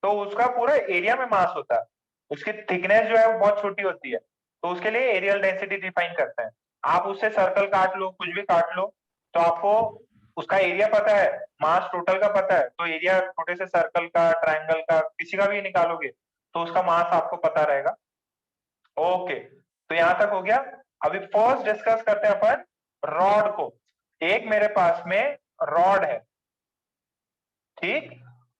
तो उसका पूरा एरिया में मास होता है। उसकी थिकनेस जो है वो बहुत छोटी होती है, तो उसके लिए एरियल डेंसिटी डिफाइन करते हैं। आप उससे सर्कल काट लो, कुछ भी काट लो, तो आपको उसका एरिया पता है, मास टोटल का पता है, तो एरिया छोटे से सर्कल का, ट्रायंगल का, किसी का भी निकालोगे तो उसका मास आपको पता रहेगा। ओके, तो यहां तक हो गया। अभी फर्स्ट डिस्कस करते हैं अपन रॉड को। एक मेरे पास में रॉड है, ठीक,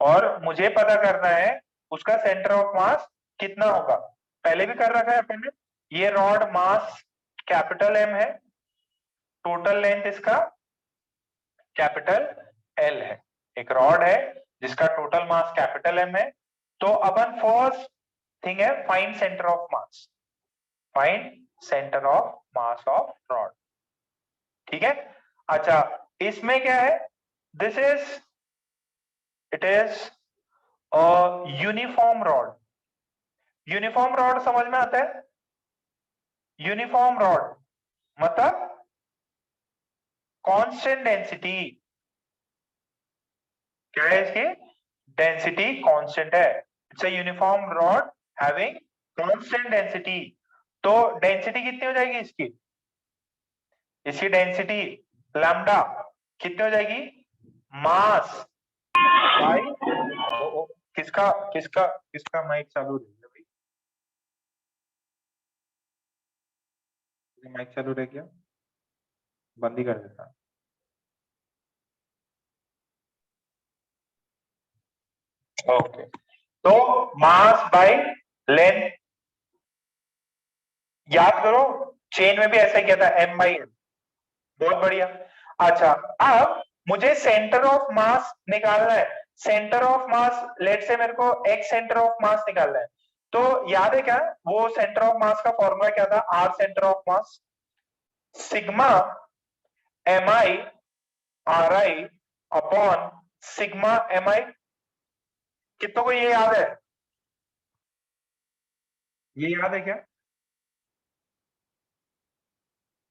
और मुझे पता करना है उसका सेंटर ऑफ मास कितना होगा। पहले भी कर रखा है अपन ने। ये रॉड मास कैपिटल एम है, टोटल लेंथ इसका कैपिटल एल है। एक रॉड है जिसका टोटल मास कैपिटल एम है। तो अपन फर्स्ट थिंग है find centre of mass. Find centre of mass of rod, ठीक है। अच्छा, इसमें क्या है? This is, it is a uniform rod. Uniform rod समझ में आता है? यूनिफॉर्म रॉड मतलब कांस्टेंट डेंसिटी। क्या है इसकी? डेंसिटी कांस्टेंट है। It's a uniform rod having constant density. तो डेंसिटी कितनी हो जाएगी इसकी? इसकी डेंसिटी लैम्डा कितनी हो जाएगी? मास बाई किसका किसका किसका माइक चालू रह गया भाई? माइक चालू रह गया, बंद ही कर देता। ओके, तो मास बाय लेंथ, याद करो चेन में भी ऐसा किया था, एम बाई एन। बहुत बढ़िया। अच्छा, अब मुझे सेंटर ऑफ मास निकालना है। सेंटर ऑफ मास, लेट से मेरे को एक्स सेंटर ऑफ मास निकालना है। तो याद है क्या वो सेंटर ऑफ मास का फॉर्मूला क्या था? R centre of mass sigma M I R I upon sigma M I. कितनों को ये याद है? ये याद है क्या?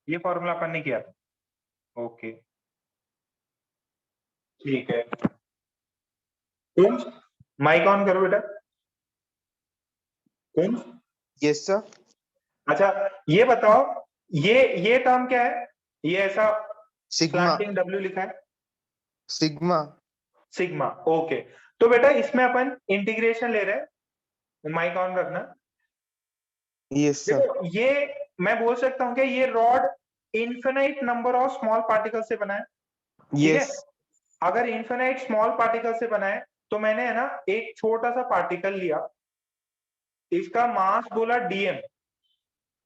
ये फॉर्मूला अपन ने किया था। ओके, ठीक है। तुम माइक ऑन करो बेटा। तुम यस सर। अच्छा, ये बताओ, ये टर्म क्या है? ये ऐसा सिग्मा। स्लैंटिंग डब्ल्यू लिखा है, सिग्मा। सिग्मा। ओके, तो बेटा इसमें अपन इंटीग्रेशन ले रहे हैं, माइक ऑन रखना। Yes sir. देखो ये मैं बोल सकता हूँ कि ये rod infinite number of small particle से बना है, ठीक है। यस। अगर इन्फिनाइट स्मॉल पार्टिकल से बना है तो मैंने है ना एक छोटा सा पार्टिकल लिया, इसका मास बोला डीएम।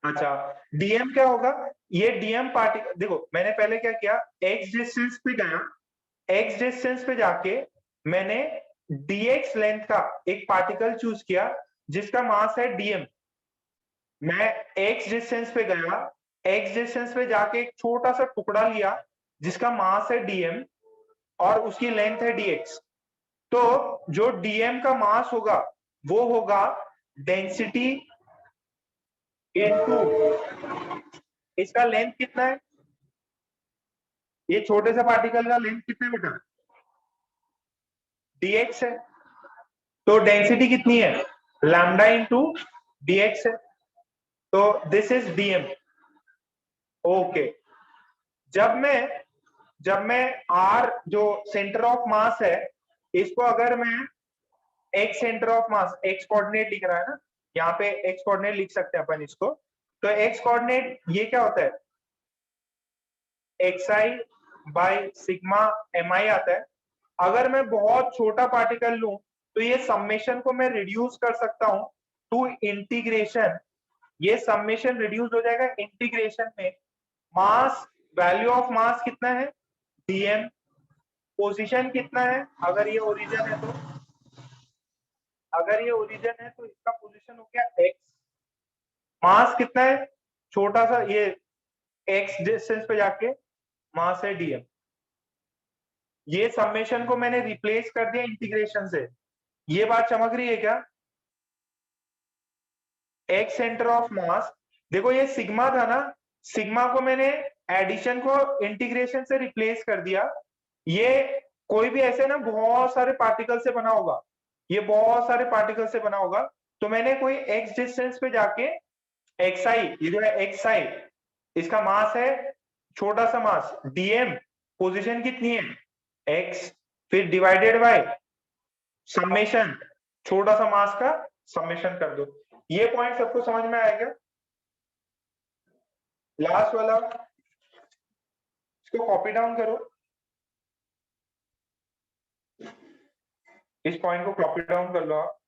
अच्छा, डीएम क्या होगा? ये डीएम पार्टिकल, देखो मैंने पहले क्या किया, एक्स डिस्टेंस पे गया, एक्स डिस्टेंस पे जाके मैंने dx लेंथ का एक पार्टिकल चूज किया जिसका मास है dm, मैं x डिस्टेंस पे गया, x डिस्टेंस पे जाके एक छोटा सा टुकड़ा लिया जिसका मास है dm और उसकी लेंथ है dx, तो जो dm का मास होगा वो होगा डेंसिटी इनटू इसका लेंथ कितना है, ये छोटे से पार्टिकल का लेंथ कितना है बेटा, dx है, तो डेंसिटी कितनी है, लैम्डा इंटू dx है, तो दिस इज dm। ओके, जब मैं r जो सेंटर ऑफ मास है इसको अगर मैं x centre of mass, x coordinate लिख रहा है ना, यहाँ पे x कोऑर्डिनेट लिख सकते हैं अपन इसको, तो x कोऑर्डिनेट ये क्या होता है, xi बाय सिग्मा mi आता है। अगर मैं बहुत छोटा पार्टिकल लूं तो ये समेशन को मैं रिड्यूस कर सकता हूं टू इंटीग्रेशन, ये समेशन रिड्यूस हो जाएगा इंटीग्रेशन में, मास, वैल्यू ऑफ मास कितना है dm, पोजीशन कितना है, अगर ये ओरिजिन है तो, अगर ये ओरिजिन है तो इसका पोजीशन हो गया x, मास कितना है छोटा सा, ये x डिस्टेंस पे जाके मास है dm, ये समेशन को मैंने रिप्लेस कर दिया इंटीग्रेशन से, ये बात चमक रही है क्या, x सेंटर ऑफ मास, देखो ये सिग्मा था ना, सिग्मा को मैंने एडिशन को इंटीग्रेशन से रिप्लेस कर दिया, ये कोई भी ऐसे ना बहुत सारे पार्टिकल से बना होगा, ये बहुत सारे पार्टिकल से बना होगा, तो मैंने कोई x डिस्टेंस पे जाके xi, ये जो है xi, इसका मास है छोटा सा मास dm, पोजीशन कितनी है x, फिर डिवाइडेड बाय समेशन, छोटा सा मास का समेशन कर दो। ये पॉइंट सबको समझ में आएगा, लास्ट वाला इसको कॉपी डाउन करो, इस पॉइंट को कॉपी डाउन कर लो आप,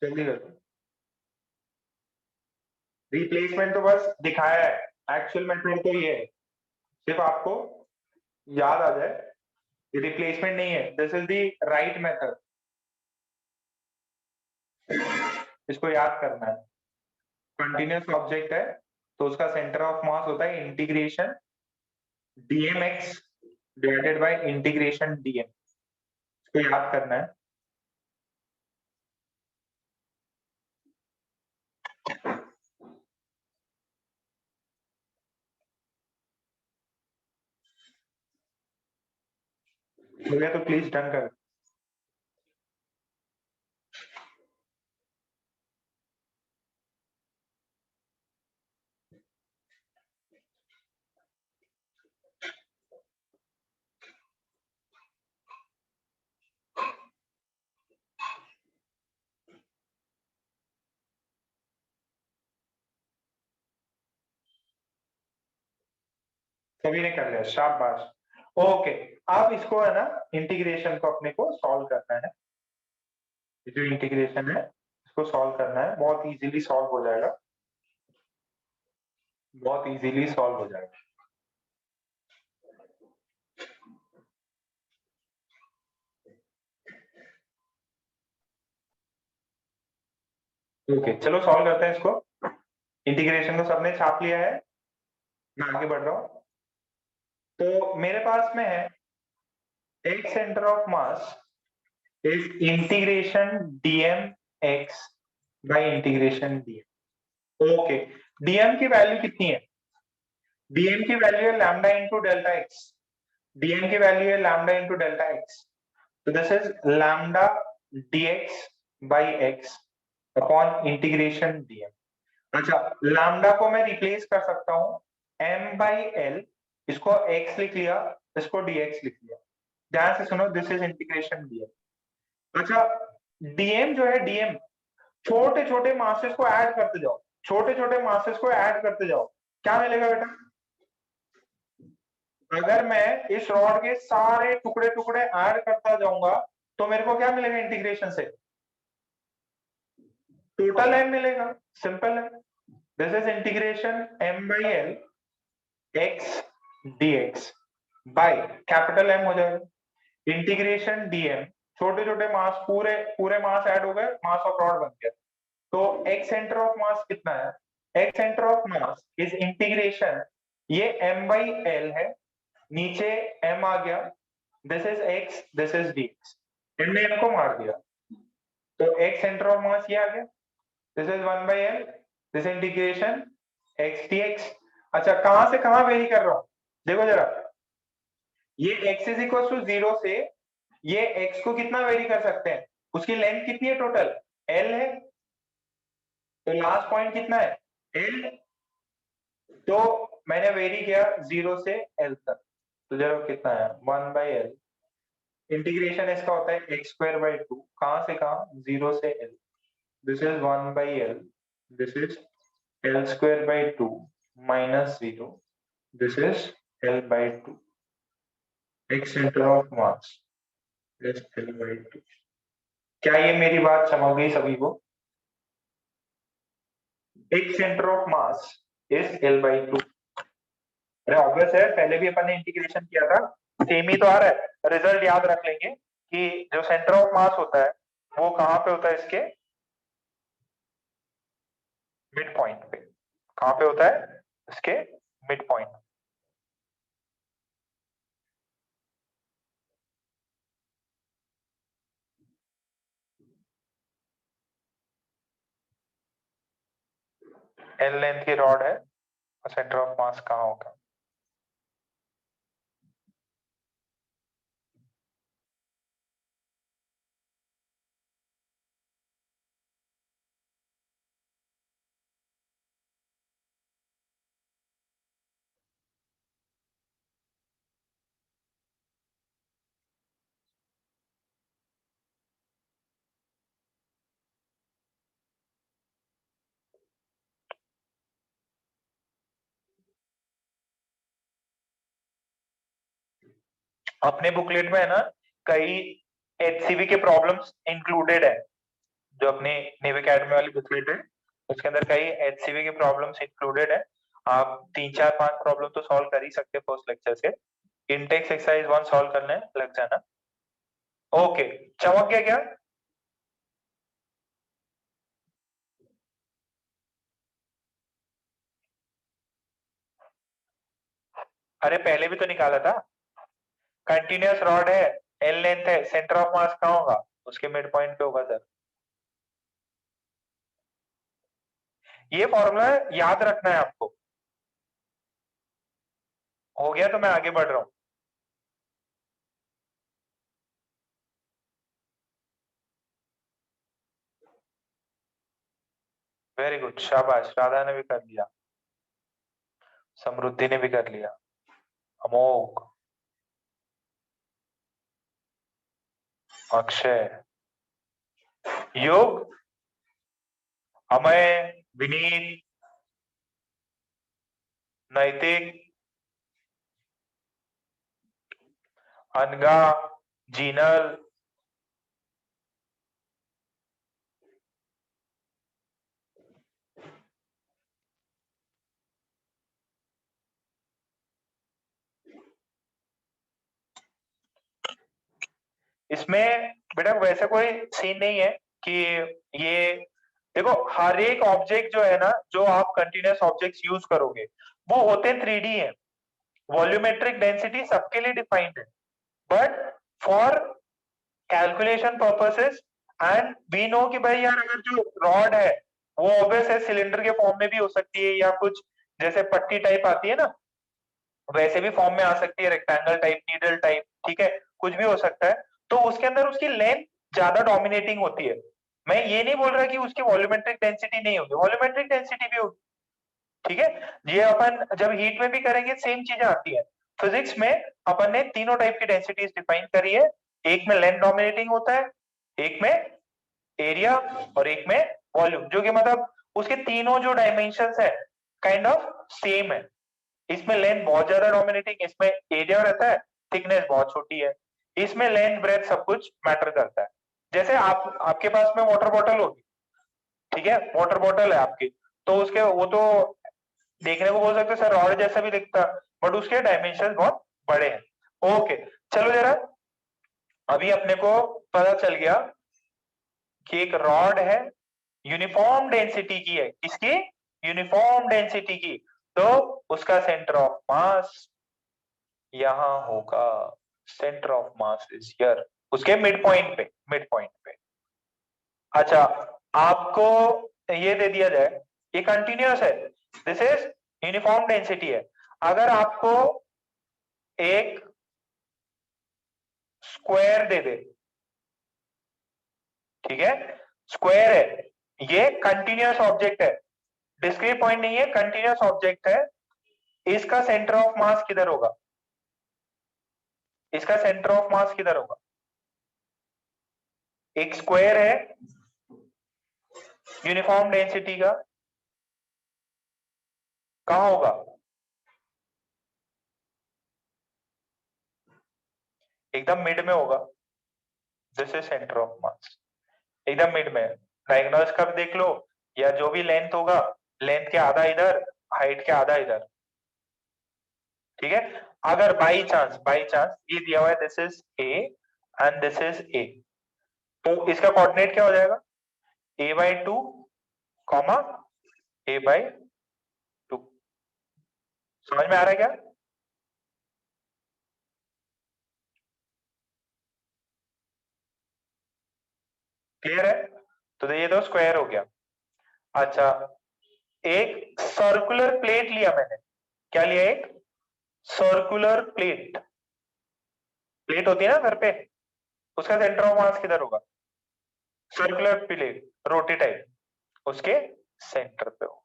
जल्दी कर दो। रिप्लेसमेंट तो बस दिखाया है, एक्चुअल मेथड तो ये है, सिर्फ आपको याद आ जाए, ये रिप्लेसमेंट नहीं है, this is the right method, इसको याद करना है। कंटिन्यूअस ऑब्जेक्ट है तो उसका सेंटर ऑफ मास होता है integration dmx divided by integration dm, इसको याद करना है। हो गया तो प्लीज डन कर, सभी ने कर लिया, शाबाश। ओके, अब इसको है ना इंटीग्रेशन को अपने को सॉल्व करना है, जो इंटीग्रेशन है इसको सॉल्व करना है, बहुत इजीली सॉल्व हो जाएगा, बहुत इजीली सॉल्व हो जाएगा। ओके चलो सॉल्व करते हैं इसको, इंटीग्रेशन को सबने छाप लिया है, मैं आगे बढ़ रहा हूं, तो मेरे पास में है एक centre of mass is integration dmx by integration dm। Okay, dm की वैल्यू कितनी है, dm की वैल्यू है lambda into delta x, dm की वैल्यू है लैम्डा इंटू डेल्टा एक्स, तो this is lambda dx by x upon integration dm। अच्छा, lambda को मैं रिप्लेस कर सकता हूं m बाई l, इसको x लिख लिया, इसको dx लिख लिया, ध्यान से सुनो, दिस इज इंटीग्रेशन dm। अच्छा, dm जो है dm, छोटे छोटे मासेस को ऐड करते जाओ, छोटे छोटे मासेस को ऐड करते जाओ, क्या मिलेगा बेटा, अगर मैं इस रॉड के सारे टुकड़े टुकड़े ऐड करता जाऊंगा तो मेरे को क्या मिलेगा इंटीग्रेशन से, टोटल m मिलेगा, सिंपल है। This is integration m by l x dx by capital M हो जाएगा इंटीग्रेशन dm, छोटे छोटे मास पूरे पूरे मास ऐड हो गए, मास ऑफ रॉड बन गया। तो x सेंटर ऑफ मास कितना है, x centre of mass is integration, ये m by l है, नीचे m आ गया, this is x, this is dx, m ने m को मार दिया, तो x सेंटर ऑफ मास ये आ गया, this is 1 by l, this integration x dx। अच्छा कहां से कहां वेरी कर रहा हूं, देखो जरा, ये x इज इक्वल टू 0 से ये x को कितना वेरी कर सकते हैं, उसकी लेंथ कितनी है टोटल, l है, तो लास्ट पॉइंट कितना है l, तो मैंने वेरी किया 0 से l तक, तो जरा कितना है 1 by l, इंटीग्रेशन इसका होता है x स्क्वायर बाई 2, कहां से कहां 0 से l, this is 1 by l, this is l square by 2 minus 0, this is l by 2, x centre of mass is l by 2। क्या ये मेरी बात समझ गई सभी को, x centre of mass is l by 2। अरे ऑब्वियस है, पहले भी अपन ने इंटीग्रेशन किया था, सेम ही तो आ रहा है, रिजल्ट याद रख लेंगे कि जो सेंटर ऑफ मास होता है वो कहां पे होता है, इसके मिड पॉइंट पे, कहां पे होता है, इसके मिड पॉइंट। एल लेंथ की रॉड है और सेंटर ऑफ मास कहां होगा, अपने बुकलेट में है ना कई एचसीवी के प्रॉब्लम्स इंक्लूडेड है, जो अपने नेवी एकेडमी वाली बुकलेट है उसके अंदर कई एचसीवी के प्रॉब्लम्स इंक्लूडेड है। आप 3 4 5 प्रॉब्लम तो सॉल्व कर ही सकते हैं फर्स्ट लेक्चर से, इंटेक्स एक्सरसाइज 1 सॉल्व करने लग जाना। ओके, चमक गया क्या, अरे पहले भी तो निकाला था, कंटिन्यूअस रॉड है, एल लेंथ है, सेंटर ऑफ मास कहां होगा, उसके मिड पॉइंट पे होगा सर। ये फॉर्मूला याद रखना है आपको, हो गया तो मैं आगे बढ़ रहा हूं। वेरी गुड, शाबाश, राधा ने भी कर लिया, समृद्धि ने भी कर लिया, अमोघ, अक्षय, योग, अमय, विनीत, नैतिक, अनगा, जीनल, इसमें बेटा वैसे कोई सीन नहीं है कि ये देखो, हर एक ऑब्जेक्ट जो है ना, जो आप कंटिन्यूअस ऑब्जेक्ट्स यूज करोगे वो होते 3D है, वॉल्यूमेट्रिक डेंसिटी सबके लिए डिफाइंड है, but for calculation purposes and we know कि भाई यार अगर जो रॉड है वो ऑब्वियस है सिलेंडर के फॉर्म में भी हो सकती है, या कुछ जैसे पट्टी टाइप आती है ना वैसे भी फॉर्म में आ सकती है, रेक्टेंगल टाइप, नीडल टाइप, ठीक है, कुछ भी हो सकता है, तो उसके अंदर उसकी लेंथ ज्यादा डोमिनेटिंग होती है। मैं ये नहीं बोल रहा कि उसकी वॉल्यूमेट्रिक डेंसिटी नहीं होगी, वॉल्यूमेट्रिक डेंसिटी भी होगी, ठीक है, ये अपन जब हीट में भी करेंगे सेम चीजें आती है। फिजिक्स में अपन ने तीनों टाइप की डेंसिटीज डिफाइन करी है, एक में लेंथ डोमिनेटिंग होता है, एक में एरिया और एक में वॉल्यूम, जो कि मतलब उसके तीनों जो डायमेंशंस है काइंड ऑफ सेम है। इसमें लेंथ बहुत ज्यादा डोमिनेटिंग, इसमें एरिया रहता है, थिकनेस बहुत छोटी है, इसमें लेंथ ब्रेथ सब कुछ मैटर करता है। जैसे आपके पास में वाटर बॉटल होगी, ठीक है, वाटर बॉटल है आपकी, तो उसके वो तो देखने को बोल सकते सर रॉड जैसा भी दिखता, बट उसके डायमेंशन बहुत बड़े हैं। ओके, चलो जरा, अभी अपने को पता चल गया कि एक रॉड है, यूनिफॉर्म डेंसिटी की है, किसकी? यूनिफॉर्म डेंसिटी की, तो उसका सेंटर ऑफ मास यहां होगा, centre of mass is here, उसके मिड पॉइंट पे, मिड पॉइंट पे। अच्छा, आपको ये दे दिया जाए, ये कंटिन्यूअस है, दिस इज यूनिफॉर्म डेंसिटी है, अगर आपको एक स्क्वायर दे दे, ठीक है, स्क्वायर है, ये कंटिन्यूअस ऑब्जेक्ट है, डिस्क्रीट पॉइंट नहीं है, कंटिन्यूअस ऑब्जेक्ट है, इसका सेंटर ऑफ मास किधर होगा? इसका सेंटर ऑफ मास किधर होगा? एक स्क्वायर है यूनिफॉर्म डेंसिटी का, कहां होगा? एकदम मिड में होगा, दिस इज सेंटर ऑफ मास, एकदम मिड में। डायगोनल्स का भी देख लो, या जो भी लेंथ होगा, लेंथ के आधा इधर, हाइट के आधा इधर, ठीक है। अगर बाई चांस ये दिया हुआ है, this is A and this is a, तो इसका कोऑर्डिनेट क्या हो जाएगा? a/2 comma a/2। समझ में आ रहा है क्या? क्लियर है? तो ये तो स्क्वायर हो गया। अच्छा, एक सर्कुलर प्लेट लिया मैंने, क्या लिया? एक सर्कुलर प्लेट, प्लेट होती है ना घर पे, उसका सेंटर ऑफ मास किधर होगा? सर्कुलर प्लेट, रोटी टाइप, उसके सेंटर पे हो।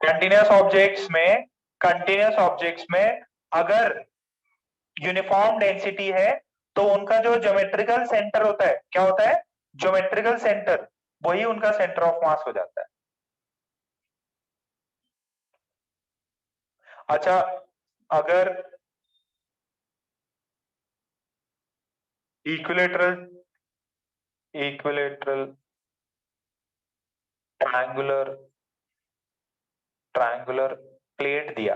कंटिन्यूअस ऑब्जेक्ट्स में अगर यूनिफॉर्म डेंसिटी है, तो उनका जो ज्योमेट्रिकल सेंटर होता है, क्या होता है? ज्योमेट्रिकल सेंटर, वही उनका सेंटर ऑफ मास हो जाता है। अच्छा, अगर equilateral equilateral triangular triangular plate दिया,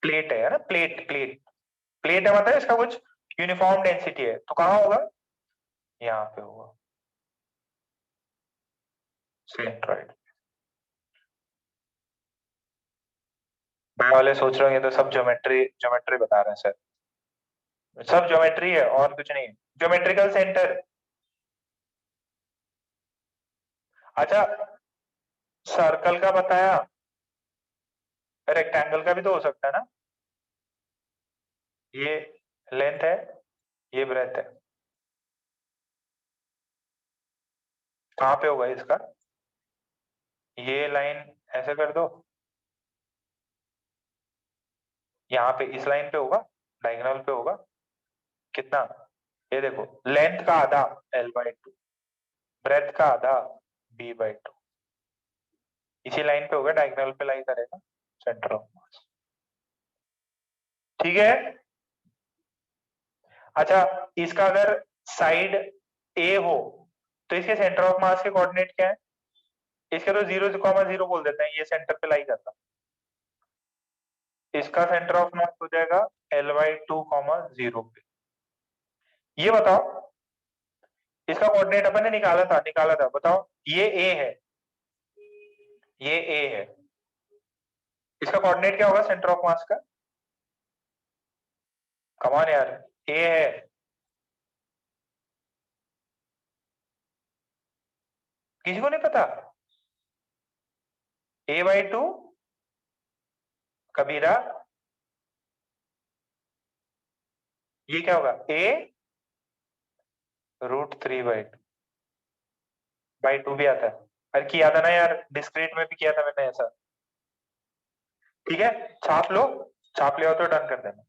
प्लेट है ना, प्लेट है, मतलब इसका कुछ यूनिफॉर्म डेंसिटी है, तो कहां होगा? यहाँ पे होगा, सेंट्रॉइड। भाई वाले सोच रहे होंगे तो सब ज्योमेट्री ज्योमेट्री बता रहे हैं सर, सब ज्योमेट्री है और कुछ नहीं है, ज्योमेट्रिकल सेंटर। अच्छा, सर्कल का बताया, रेक्टेंगल का भी तो हो सकता है ना, ये लेंथ है, ये ब्रेथ है, कहाँ पे होगा इसका? ये लाइन ऐसे कर दो, यहाँ पे इस लाइन पे होगा, डायगोनल पे होगा, कितना? ये देखो, लेंथ का आधा l/2, ब्रेथ का आधा b/2, इसी लाइन पे होगा, डायगोनल पे लाई करेगा, सेंटर ऑफ मास, ठीक है। अच्छा, इसका अगर साइड ए हो, तो इसके सेंटर ऑफ मास के कोऑर्डिनेट क्या है? इसके तो 0,0 बोल देते हैं, ये सेंटर पे लाई करता, इसका सेंटर ऑफ मास हो जाएगा l/2, 0 पे। ये बताओ, इसका कोऑर्डिनेट अपन ने निकाला था, बताओ, ये ए है, ये ए है, इसका कोऑर्डिनेट क्या होगा सेंटर ऑफ मास का? कमान यार, ए है, किसी को नहीं पता? a/2 कबीरा, ये क्या होगा? a√3/2, बाई 2 भी आता है, अरे किया था ना यार, डिस्क्रीट में भी किया था मैंने ऐसा, ठीक है। छाप लो, छाप लिया हो तो डन कर देना।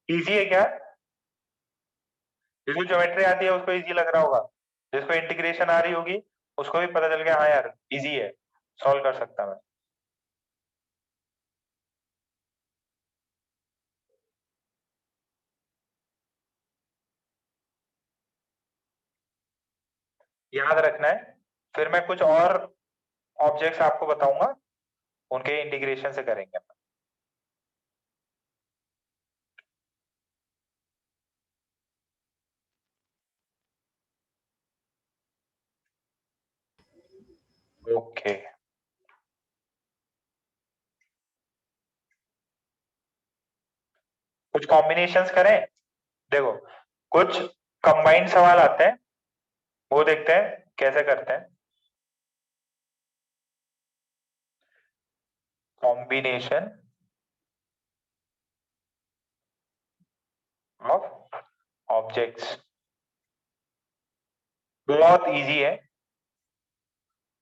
इजी है क्या? जिसको ज्योमेट्री आती है उसको इजी लग रहा होगा, जिसको इंटीग्रेशन आ रही होगी उसको भी पता चल गया हाँ यार इजी है, सॉल्व कर सकता मैं। याद रखना है, फिर मैं कुछ और ऑब्जेक्ट्स आपको बताऊंगा, उनके इंटीग्रेशन से करेंगे। ओके, कुछ कॉम्बिनेशंस करें। देखो कुछ कंबाइंड सवाल आते हैं, वो देखते हैं कैसे करते हैं। कॉम्बिनेशन ऑफ ऑब्जेक्ट्स, बहुत इजी है।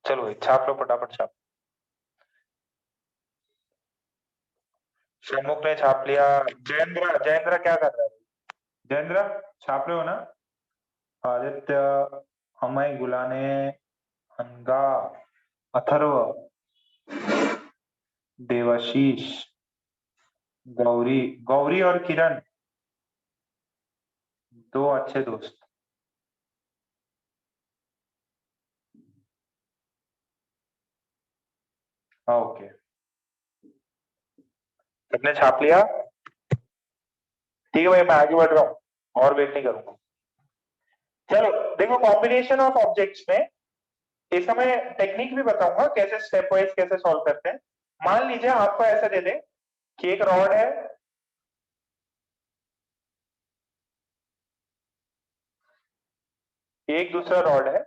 चलो भाई छाप लो फटाफट छाप। शमुक ने छाप लिया। जयेंद्र, जयेंद्र क्या कर रहा है? जयेंद्र छाप रहे हो ना? आदित्य, अमय, गुलाने, अनगा, अथर्व, देवाशीष, गौरी, गौरी और किरण, दो अच्छे दोस्त। ओके, सबने छाप लिया? ठीक है भाई, मैं आगे बढ़ रहा हूँ और वेट नहीं करूंगा। चलो देखो, कॉम्बिनेशन ऑफ ऑब्जेक्ट्स में इसका मैं टेक्निक भी बताऊंगा, कैसे स्टेप वाइज कैसे सॉल्व करते हैं। मान लीजिए आपको ऐसा दे दे कि एक रॉड है, एक दूसरा रॉड है,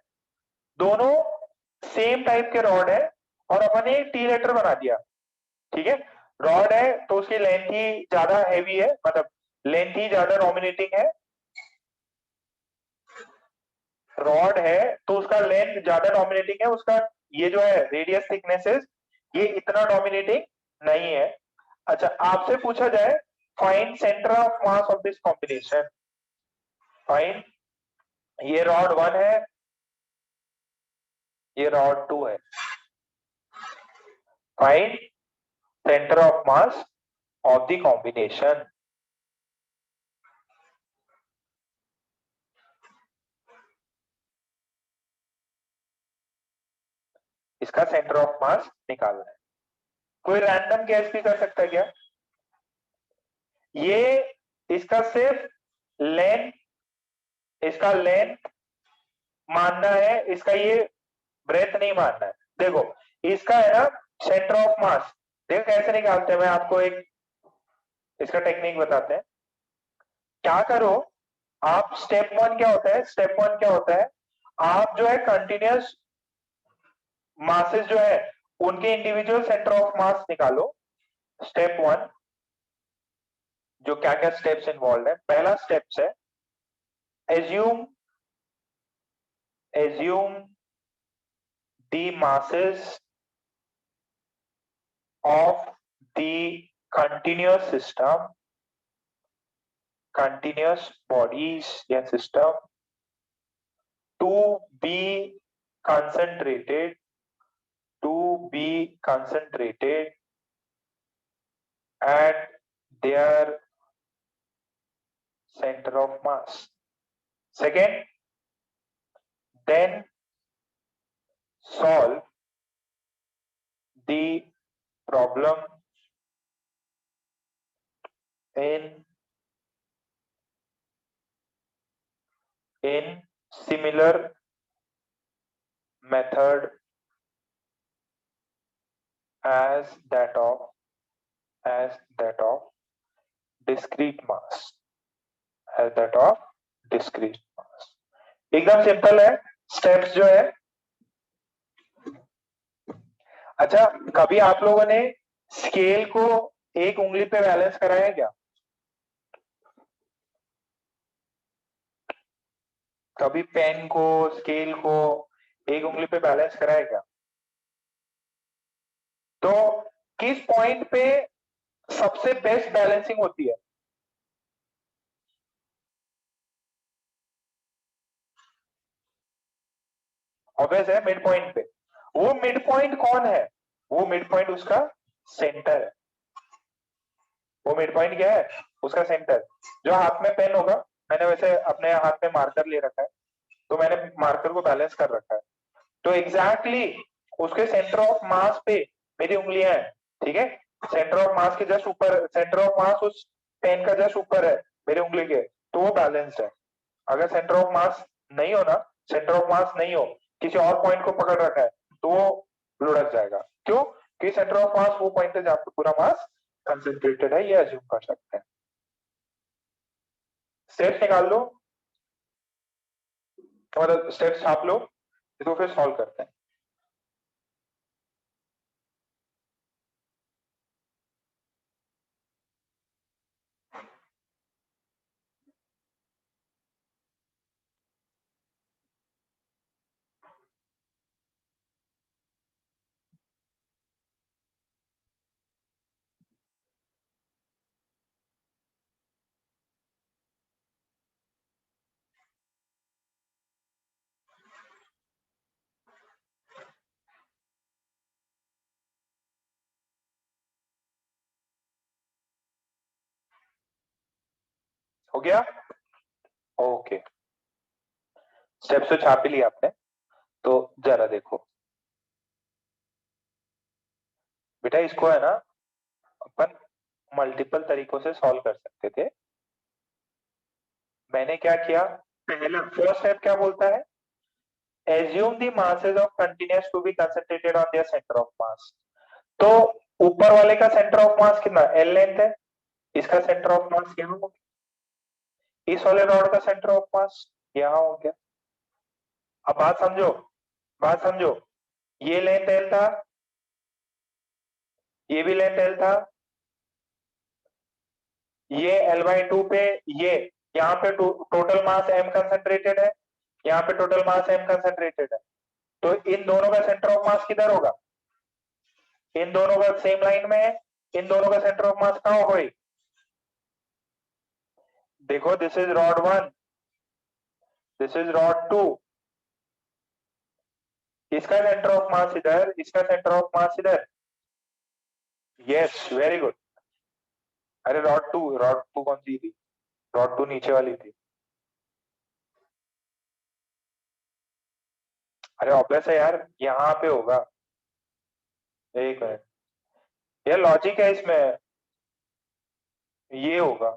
दोनों सेम टाइप के रॉड है, और अपन ने टी लेटर बना दिया। ठीक है, रॉड है तो उसकी लेंथ ही ज्यादा हैवी है, मतलब लेंथ ही ज्यादा डोमिनेटिंग है। रॉड है तो उसका लेंथ ज्यादा डोमिनेटिंग है, उसका ये जो है रेडियस थिकनेसेस ये इतना डोमिनेटिंग नहीं है। अच्छा, आपसे पूछा जाए find centre of mass of this combination. Find, ये रॉड 1 है, ये रॉड 2 है। Find centre of mass of the combination. इसका सेंटर ऑफ मास निकालना है। कोई रैंडम गैस भी कर सकता है क्या? ये इसका सिर्फ लेंथ, इसका लेंथ मानना है, इसका ये ब्रेथ नहीं मानना है। देखो इसका है ना सेंटर ऑफ मास, देखो कैसे निकालते हैं, मैं आपको एक इसका टेक्निक बताते हैं। क्या करो आप, स्टेप 1 क्या होता है, स्टेप 1 क्या होता है, आप जो है कंटिन्यूअस मासेस जो है उनके इंडिविजुअल सेंटर ऑफ मास निकालो। स्टेप 1, जो क्या क्या स्टेप्स इन्वॉल्व है, पहला स्टेप्स है assume, assume the masses of the continuous system, continuous bodies या system to be concentrated, to be concentrated at their center of mass. Second, then solve the problem in similar method as that of discrete mass, as that of discrete mass. एकदम simple है steps जो है। अच्छा, कभी आप लोगों ने scale को एक उंगली पे बैलेंस कराया है क्या? कभी पेन को, स्केल को एक उंगली पे बैलेंस कराया क्या? तो किस पॉइंट पे सबसे बेस्ट बैलेंसिंग होती है? ऑब्वियस है मिड पॉइंट पे। वो मिड पॉइंट कौन है? वो मिड पॉइंट उसका सेंटर है। वो मिड पॉइंट क्या है? उसका सेंटर। जो हाथ में पेन होगा, मैंने वैसे अपने हाथ में मार्कर ले रखा है, तो मैंने मार्कर को बैलेंस कर रखा है, तो एग्जैक्टली उसके सेंटर ऑफ मास पे मेरी उंगलियां हैं, ठीक है? सेंटर ऑफ मास के जस्ट ऊपर, सेंटर ऑफ मास उस पेन का जस्ट ऊपर है मेरी उंगली के, तो वो बैलेंस्ड है। अगर सेंटर ऑफ मास नहीं हो ना, सेंटर ऑफ मास नहीं हो, किसी और पॉइंट को पकड़ रखा है, तो वो लुढ़क जाएगा। क्यों? कि सेंटर ऑफ मास वो पॉइंट है जहां पे पूरा मास कंसंट्रेटेड है, ये अज्यूम कर सकते हैं। स्टेप्स निकाल लो, मतलब स्टेप्स छाप लो, इसको फिर सॉल्व करते हैं। हो गया? ओके, स्टेप्स तो छाप ही लिया आपने, तो जरा देखो बेटा, इसको है ना अपन मल्टीपल तरीकों से सॉल्व कर सकते थे। मैंने क्या किया, पहला फर्स्ट स्टेप क्या बोलता है? assume the masses of continuous to be concentrated on their center of mass। तो ऊपर वाले का सेंटर ऑफ मास कितना, L लेंथ है, इसका सेंटर ऑफ मास यहाँ हो गया, इस वाले रॉड का सेंटर ऑफ मास यहाँ हो गया। अब बात समझो, बात समझो, ये लेंथ L था, ये भी लेंथ L था, ये L/2 पे, ये यहाँ पे टोटल मास M कंसंट्रेटेड है, यहाँ पे टोटल मास M कंसंट्रेटेड है, तो इन दोनों का सेंटर ऑफ मास किधर होगा? इन दोनों का सेम लाइन में है, इन दोनों का सेंटर ऑफ मास कहां होगा? देखो, this is rod 1, this is rod 2, इसका सेंटर ऑफ मास इधर, इसका सेंटर ऑफ मास इधर। Yes, very good. अरे रॉड टू कौन सी थी? रॉड 2 नीचे वाली थी। अरे ऑब्वियस है यार, यहाँ पे होगा। एक मिनट, ये लॉजिक है इसमें, ये होगा,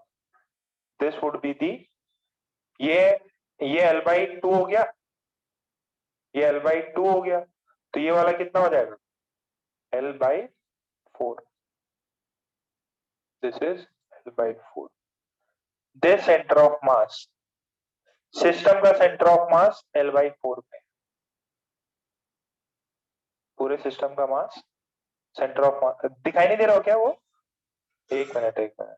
दिस वुड बी दी, ये L/2 हो गया, ये L/2 हो गया, तो ये वाला कितना हो जाएगा? L/4। This is L/4। This centre of mass, system का सेंटर ऑफ मास L/4 पे, पूरे सिस्टम का मास सेंटर ऑफ मास दिखाई नहीं दे रहा हो क्या वो? एक मिनट, एक मिनट,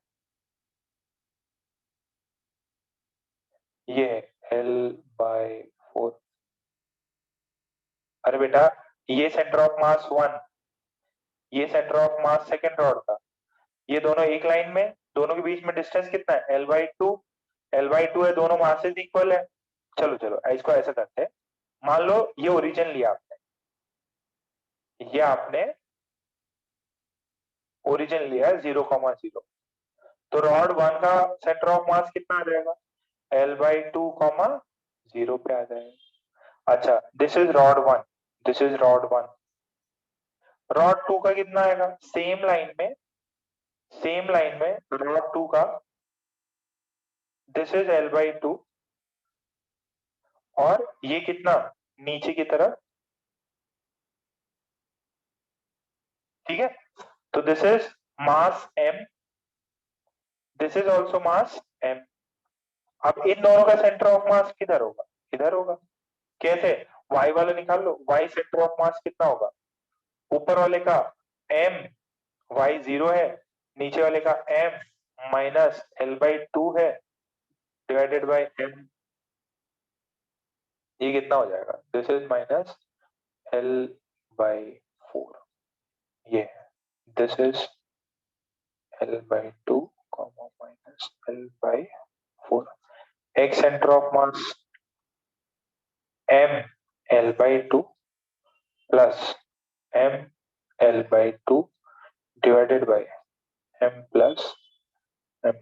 ये L/4। अरे बेटा, ये सेंटर ऑफ मास 1, ये centre of mass second rod का, ये दोनों एक लाइन में, दोनों के बीच में डिस्टेंस कितना है? L/2। L/2 है, दोनों मासेस इक्वल है। चलो चलो, इसको ऐसा करते हैं, मान लो ये ओरिजिन लिया आपने, ये आपने ओरिजिन लिया 0,0, तो रॉड 1 का सेंटर ऑफ मास कितना आ जाएगा? L/2, 0 पे आ जाएगा। अच्छा, this is rod 1, this is rod 1। Rod 2 का कितना आएगा? सेम लाइन में, सेम लाइन में रॉड 2 का, दिस इज L/2, और ये कितना नीचे की तरफ, ठीक है? तो this is mass M, this is also mass M। अब इन दोनों का सेंटर ऑफ मास किधर होगा? किधर होगा? कैसे? y वाला निकाल लो, y सेंटर ऑफ मास कितना होगा? ऊपर वाले का M, y 0 है, नीचे वाले का M माइनस L/2 है, डिवाइडेड बाय M। ये कितना हो जाएगा? दिस इज माइनस L/4, ये this is L/2 minus L/4। एक centre of mass M L/2 plus ML/2 divided by M plus M।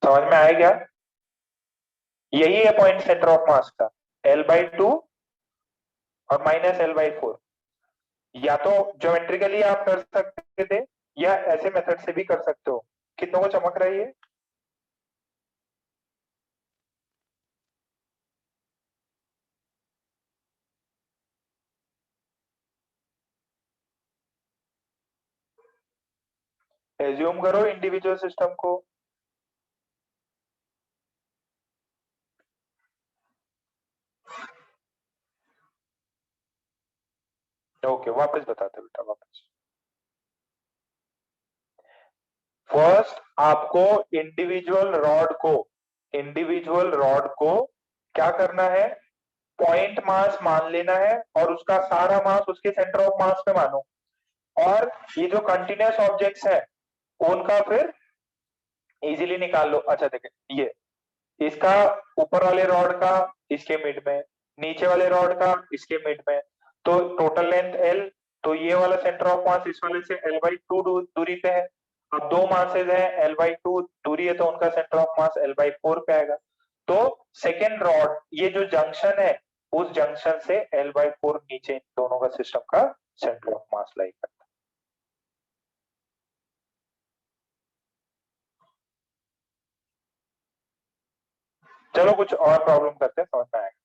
समझ में आया क्या? यही है पॉइंट सेंटर ऑफ मास का, L/2 और माइनस L/4। या तो ज्योमेट्रिकली आप कर सकते थे या ऐसे मेथड से भी कर सकते हो। कितनों को चमक रहा है ये? एज्यूम करो इंडिविजुअल सिस्टम को। ओके, वापस बताते बेटा, वापस। फर्स्ट आपको इंडिविजुअल रॉड को क्या करना है? पॉइंट मास मान लेना है और उसका सारा मास उसके सेंटर ऑफ मास पे मानो। और ये जो कंटिन्यूअस ऑब्जेक्ट्स है उनका फिर इजीली निकाल लो। अच्छा देखिए, ये इसका ऊपर वाले रॉड का इसके मिड में, नीचे वाले रॉड का इसके मिड में, तो टोटल लेंथ L। तो ये वाला सेंटर ऑफ मास इस वाले से L/2 दूरी पे है। अब दो मासेज है, L/2 दूरी है, तो उनका सेंटर ऑफ मास L/4 पे आएगा। तो सेकेंड रॉड, ये जो जंक्शन है, उस जंक्शन से L/4 नीचे इन दोनों का सिस्टम का सेंटर ऑफ मास लाई करता है। चलो कुछ और प्रॉब्लम करते हैं, समझ में आएगा।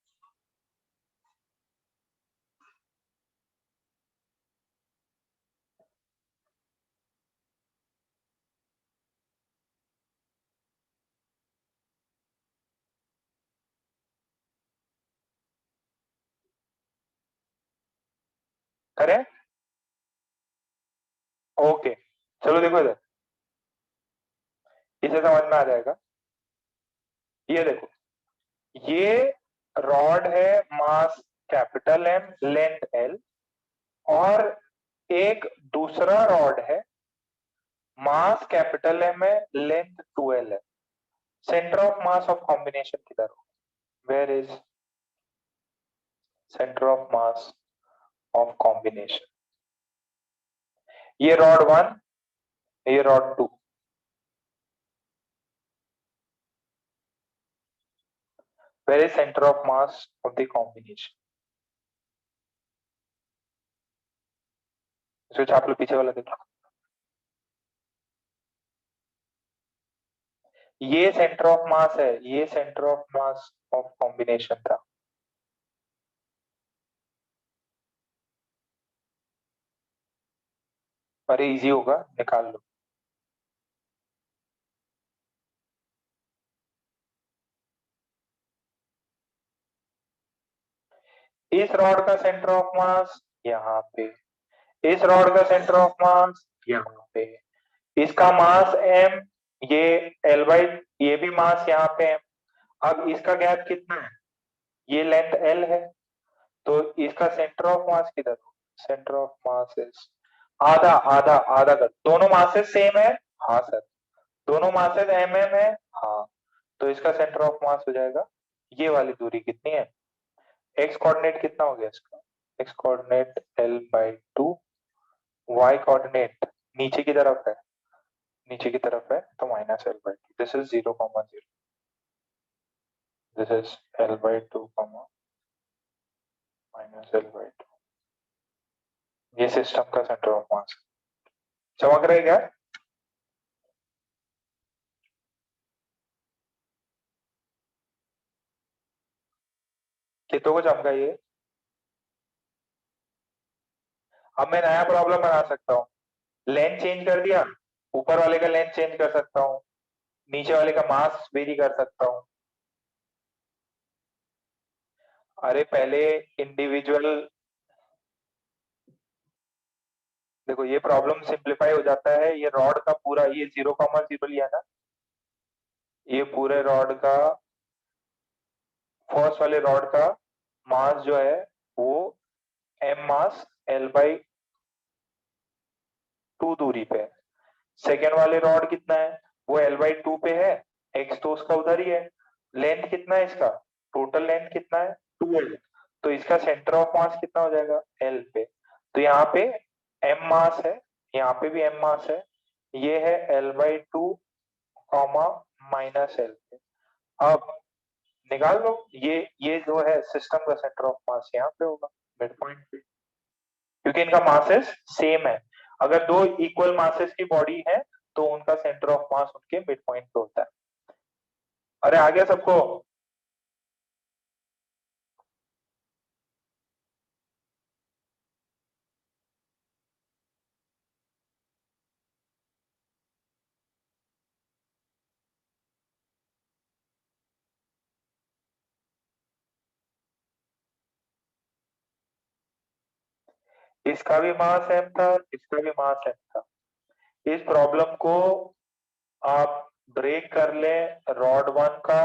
करें? ओके, चलो देखो इधर, इसे समझ में आ जाएगा। ये देखो, ये रॉड है, mass capital M, length L, और एक दूसरा रॉड है, मास कैपिटल M है, लेंथ 2L है। Centre of mass of combination किधर हो? Where is centre of mass of combination? ये रॉड 1, ये rod 2। Where is centre of mass of the combination? Switch आप लोग पीछे वाला देखो। ये सेंटर ऑफ मास है, ये centre of mass of combination था। अरे इजी होगा, निकाल लो। इस रॉड का सेंटर ऑफ मास यहाँ पे, इस रॉड का सेंटर ऑफ मास यहाँ पे, इसका मास M, ये L/, ये भी मास यहाँ पे है। अब इसका गैप कितना है? ये लेंथ L है, तो इसका सेंटर ऑफ मास किधर हो? सेंटर ऑफ मास इज आधा आधा आधा कर। दोनों मासेस सेम है? हाँ सर। दोनों मासेस MM है? हाँ। तो इसका सेंटर ऑफ मास हो जाएगा, ये वाली दूरी कितनी है? एक्स कोऑर्डिनेट कितना हो गया इसका? X coordinate L/2, y coordinate नीचे की तरफ है, नीचे की तरफ है, तो -L/2। This is 0, 0, this is L/2, -L/2। ये सिस्टम का सेंटर ऑफ मास। चमक रहा है क्या? कितनों को चमका ये? अब मैं नया प्रॉब्लम बना सकता हूँ। लेंथ चेंज कर दिया, ऊपर वाले का लेंथ चेंज कर सकता हूँ, नीचे वाले का मास वेरी कर सकता हूँ। अरे पहले इंडिविजुअल, देखो ये प्रॉब्लम सिंप्लीफाई हो जाता है। ये रॉड का पूरा, ये 0, 0 लिया ना, ये पूरे रॉड का, फर्स्ट वाले रॉड का मास जो है वो M मास L/2 दूरी पे है। सेकेंड वाले रॉड कितना है, वो L/2 पे है, x तो उसका उधर ही है, लेंथ कितना है इसका, टोटल लेंथ कितना है 2L, तो इसका सेंटर ऑफ मास कितना हो जाएगा L पे, तो यहाँ पे m मास है, यहाँ पे भी m मास है, ये है L/2 कॉमा माइनस L पे। अब निकाल लो, ये जो है सिस्टम का सेंटर ऑफ मास यहाँ पे होगा मिड पॉइंट पे, क्योंकि इनका मासेस सेम है। अगर दो इक्वल मासेस की बॉडी है तो उनका सेंटर ऑफ मास उनके मिड पॉइंट पे होता है। अरे आ गया सबको? इसका भी मास सेम था, इसका भी मास सेम था। इस प्रॉब्लम को आप ब्रेक कर ले रॉड 1 का,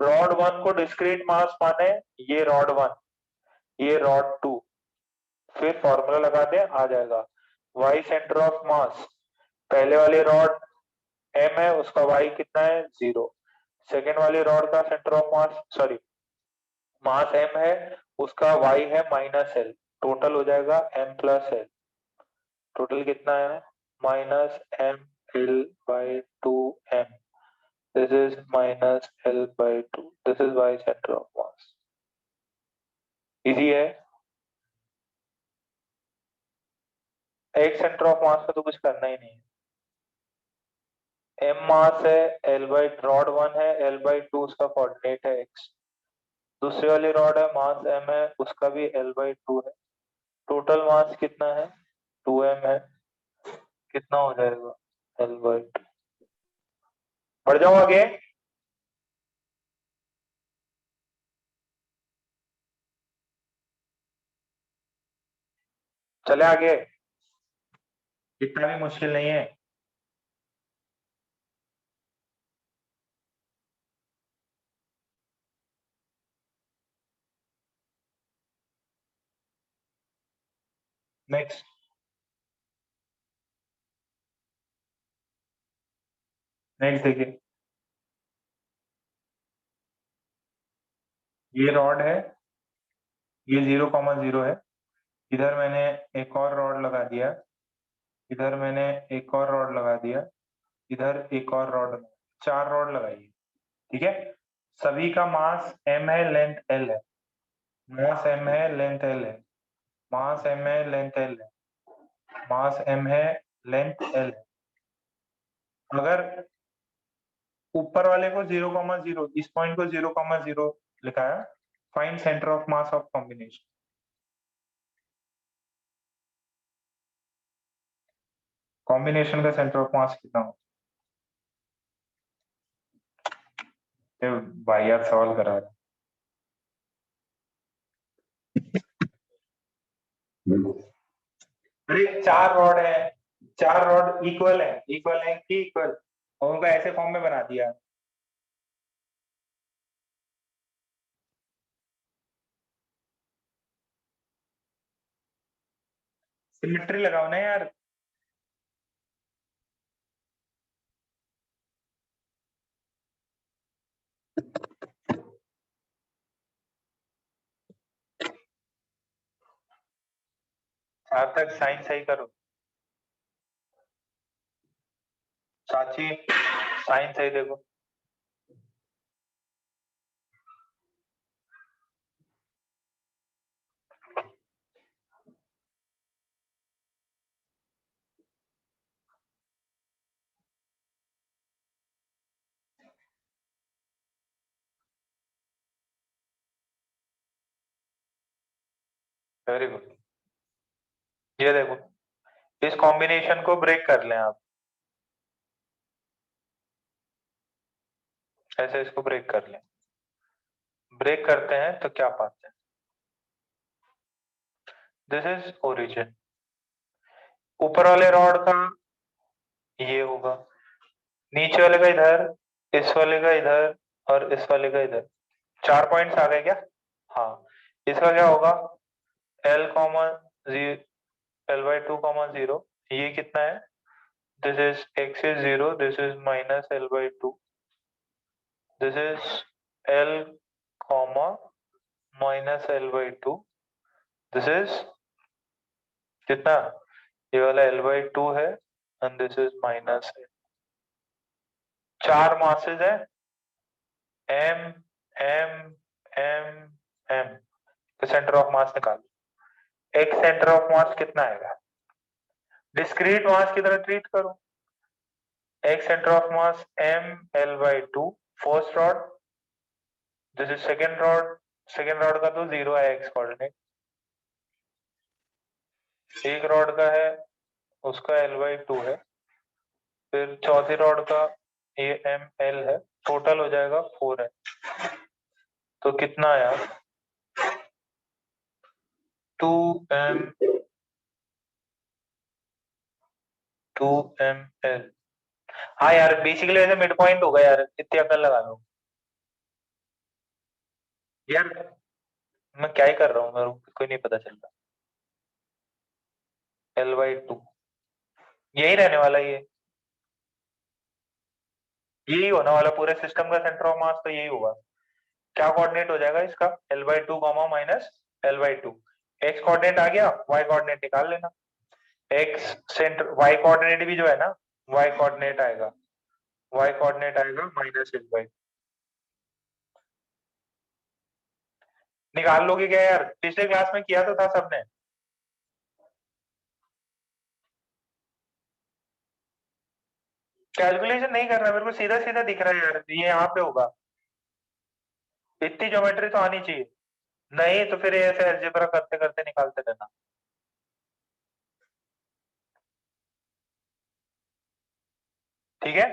रॉड 1 को डिस्क्रीट मास माने ये रॉड 1, ये रॉड 2, फिर फॉर्मूला लगा दे आ जाएगा y सेंटर ऑफ मास, पहले वाली रॉड m है उसका y कितना है 0, सेकेंड वाली रॉड का centre of mass sorry mass m है उसका y है -L, टोटल हो जाएगा m प्लस l, टोटल कितना है -mL/2m, this is -L/2, this is y center of mass। Easy है, एक सेंटर ऑफ मास में तो कुछ करना ही नहीं है। m मास है, रॉड 1 है, L/2 उसका कोऑर्डिनेट है x, दूसरी वाली रॉड है मास m है उसका भी L/2 है, टोटल मास कितना है 2m है, कितना हो जाएगा L/2। बढ़ जाओ आगे, चले आगे, इतना भी मुश्किल नहीं है। नेक्स्ट नेक्स्ट देखिए, ये रॉड है, ये 0,0 है, इधर मैंने एक और रॉड लगा दिया, इधर मैंने एक और रॉड लगा दिया, इधर एक और रॉड, 4 रॉड लगाई, ठीक है। सभी का मास m है, लेंथ l है, मास m है, लेंथ l है, मास m है, लेंथ l है, मास m है, लेंथ l है। अगर ऊपर वाले को 0,0, इस पॉइंट को 0,0 लिखा है, find centre of mass of combination. Combination का सेंटर ऑफ मास कितना हो, भाई यार सवाल करा रहा अरे 4 रॉड है, 4 रॉड इक्वल है कि इक्वल, और उनका ऐसे फॉर्म में बना दिया। सिमेट्री लगाओ ना यार, सार्थक साइन सही करो, साची साइन सही देखो, वेरी गुड। ये देखो, इस कॉम्बिनेशन को ब्रेक कर लें आप, ऐसे इसको ब्रेक कर लें, ब्रेक करते हैं तो क्या पाते हैं, दिस इज ओरिजिन, ऊपर वाले रॉड का ये होगा, नीचे वाले का इधर, इस वाले का इधर और इस वाले का इधर, 4 पॉइंट्स आ गए क्या? हाँ, इसका क्या होगा L/2, L/2, 0, ये कितना है this is x is 0, this is minus L by 2, this is L comma minus L by 2, this is कितना, ये वाला L by 2 है and this is minus L. 4 masses है m m m m, तो centre of मास निकालो। एक centre of mass कितना आएगा, डिस्क्रीट मास की तरह ट्रीट करो। एक centre of mass m L by 2, first rod, this is second rod का तो 0 है x कोऑर्डिनेट, एक रॉड का है उसका L by 2 है, फिर चौथी रॉड का ये m L है, टोटल हो जाएगा 4 है, तो कितना आया 2m L। हाँ यार बेसिकली ऐसे मिड पॉइंट होगा यार, इतनी अकल लगा लो यार, मैं क्या ही कर रहा हूँ, मेरे को कोई नहीं पता चल रहा। L by 2 यही रहने वाला, यही होने वाला पूरे सिस्टम का सेंटर ऑफ मास, तो यही होगा। क्या कोऑर्डिनेट हो जाएगा इसका, L by 2 comma minus L by 2, x coordinate आ गया, y कोऑर्डिनेट निकाल लेना। x सेंटर, y कोऑर्डिनेट भी जो है ना, y कोऑर्डिनेट आएगा माइनस L by, निकाल लोगे क्या यार, पिछले क्लास में किया तो था सबने। कैलकुलेशन नहीं करना, मेरे को सीधा सीधा दिख रहा है यार, ये यहाँ पे होगा, इतनी ज्योमेट्री तो आनी चाहिए, नहीं तो फिर ऐसे अलजेब्रा करते करते निकालते रहना। ठीक है,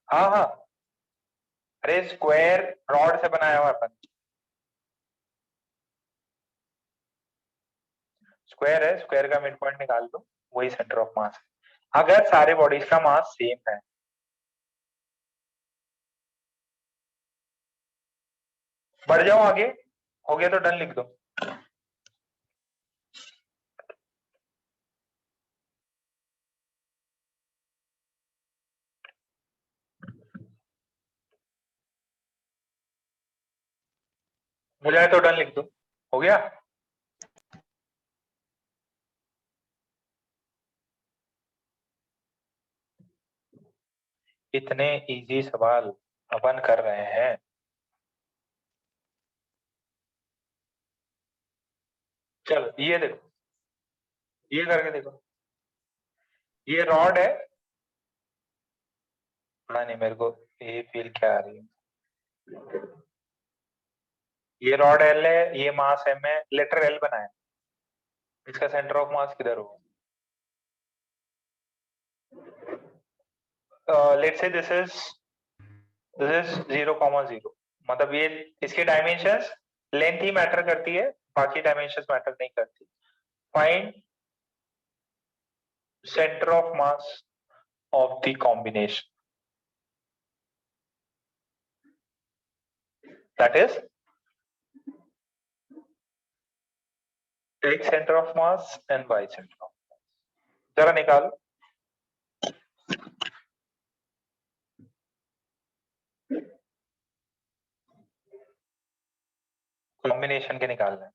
हाँ हाँ, अरे स्क्वायर रॉड से बनाया हुआ अपन, स्क्वायर है, स्क्वायर का मिड पॉइंट निकाल दो, वही सेंटर ऑफ मास है अगर सारे बॉडीज का मास सेम है। बढ़ जाओ आगे, हो गया तो डन लिख दो। हो जाए तो डन लिख दो, हो गया। इतने इजी सवाल अपन कर रहे हैं, चलो ये देखो, ये करके देखो, ये रॉड है, पता नहीं मेरे को ये फील क्या आ रही है, ये रॉड L है, ये मास M है, लेटर L बनाए, इसका सेंटर ऑफ मास किधर होगा, लेट्स से दिस इज 0,0, मतलब ये इसके डायमेंशंस, लेंथ ही मैटर करती है, बाकी डायमेंशंस मैटर नहीं करती। Find centre of mass of the combination, that is x centre of mass and y centre of मास, जरा निकालो। कॉम्बिनेशन के निकालना है।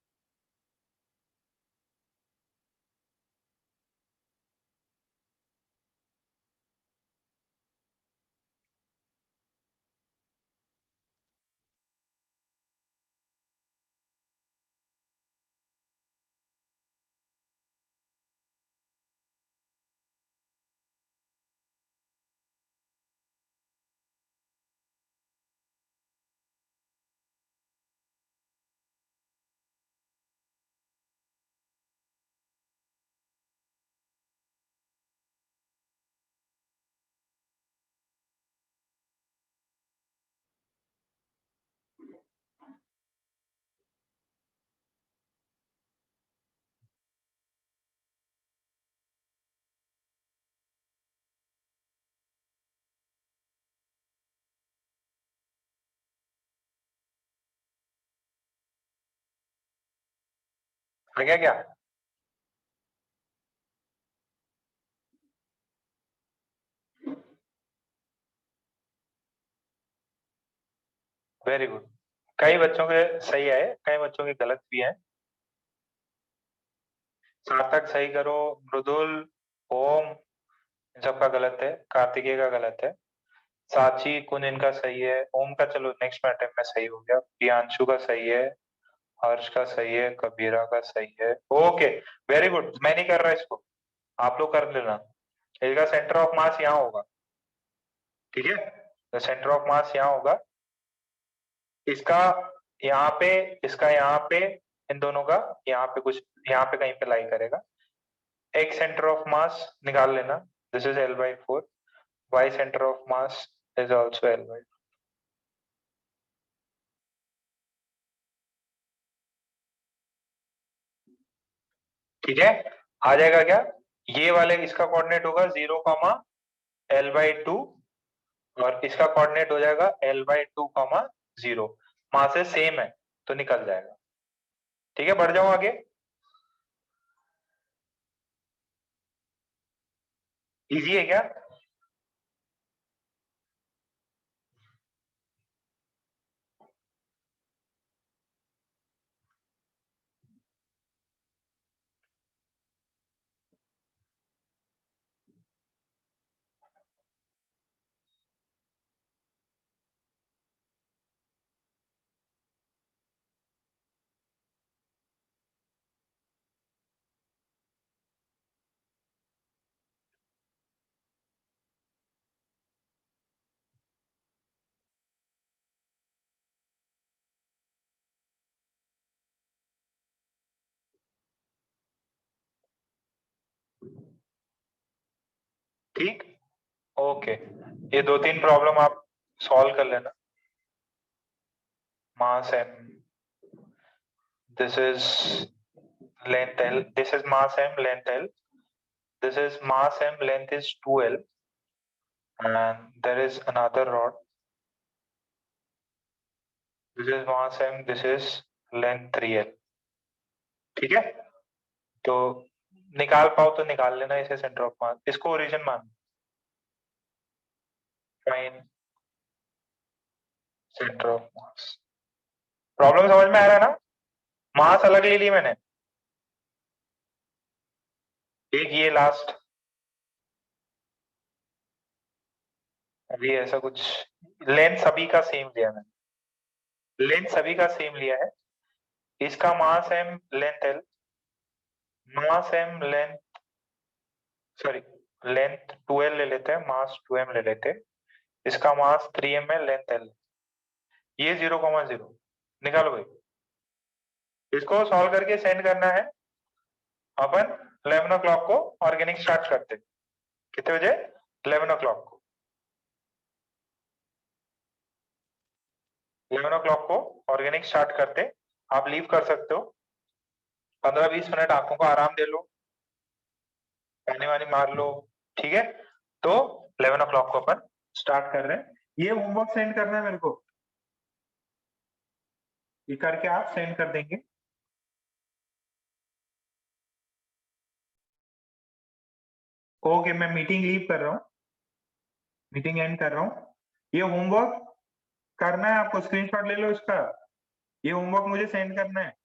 आ गया क्या? Very good. कई बच्चों के सही है, कई बच्चों के गलत भी है। सार्थक सही करो, मृदुल, ओम, इन सबका गलत है, कार्तिकेय का गलत है, साची कुन इनका सही है, ओम का चलो नेक्स्ट अटेम्प्ट में सही हो गया, प्रियांशु का सही है, हर्ष का सही है, कबीरा का सही है। Okay very good. मैं नहीं कर रहा इसको, आप लोग कर लेना। इसका सेंटर ऑफ मास यहाँ होगा, ठीक है, सेंटर ऑफ मास यहाँ होगा, इसका यहाँ पे, इसका यहाँ पे, इन दोनों का यहाँ पे कुछ, यहाँ पे कहीं पे लाई करेगा। एक सेंटर ऑफ मास निकाल लेना, this is L/4, y centre of mass is also L/4। ठीक है, आ जाएगा क्या? ये वाले इसका कोऑर्डिनेट होगा 0,L/2 और इसका कोऑर्डिनेट हो जाएगा L/2, 0। मासेस सेम है तो निकल जाएगा। ठीक है, बढ़ जाओ आगे। इजी है क्या? ठीक, ओके। ये 2-3 प्रॉब्लम आप सॉल्व कर लेना। मास m, this is length L, this is mass m, length L, this is mass m, length is 2L, and there is another rod, this is mass m, this is length 3L। ठीक है, तो निकाल पाओ तो निकाल लेना इसे centre of मास, इसको ओरिजिन मान। Fine centre of mass. Problem समझ में आ रहा है ना? मास अलग ले ली मैंने, एक ये लास्ट, अभी ऐसा कुछ, लेंथ सभी का सेम लिया मैंने, लेंथ सभी का सेम लिया है। इसका मास m, लेंथ L, मास m, length, sorry, length 2L ले लेते हैं, मास 2m ले लेते हैं, इसका मास 3m है, लेंथ L, ये 0,0 निकालो भाई। इसको सॉल्व करके सेंड करना है अपन 11 o'clock को, ऑर्गेनिक स्टार्ट करते। कितने बजे? 11 o'clock को, 11 o'clock को ऑर्गेनिक स्टार्ट करते। आप लीव कर सकते हो, 15-20 मिनट आंखों को आराम दे लो, पानी वानी मार लो, ठीक है। तो 11 o'clock को अपन स्टार्ट कर रहे हैं। ये होमवर्क सेंड करना है मेरे को, ये करके आप सेंड कर देंगे। ओके, मैं मीटिंग लीव कर रहा हूँ, मीटिंग एंड कर रहा हूँ। ये होमवर्क करना है आपको, स्क्रीनशॉट ले लो इसका, ये होमवर्क मुझे सेंड करना है।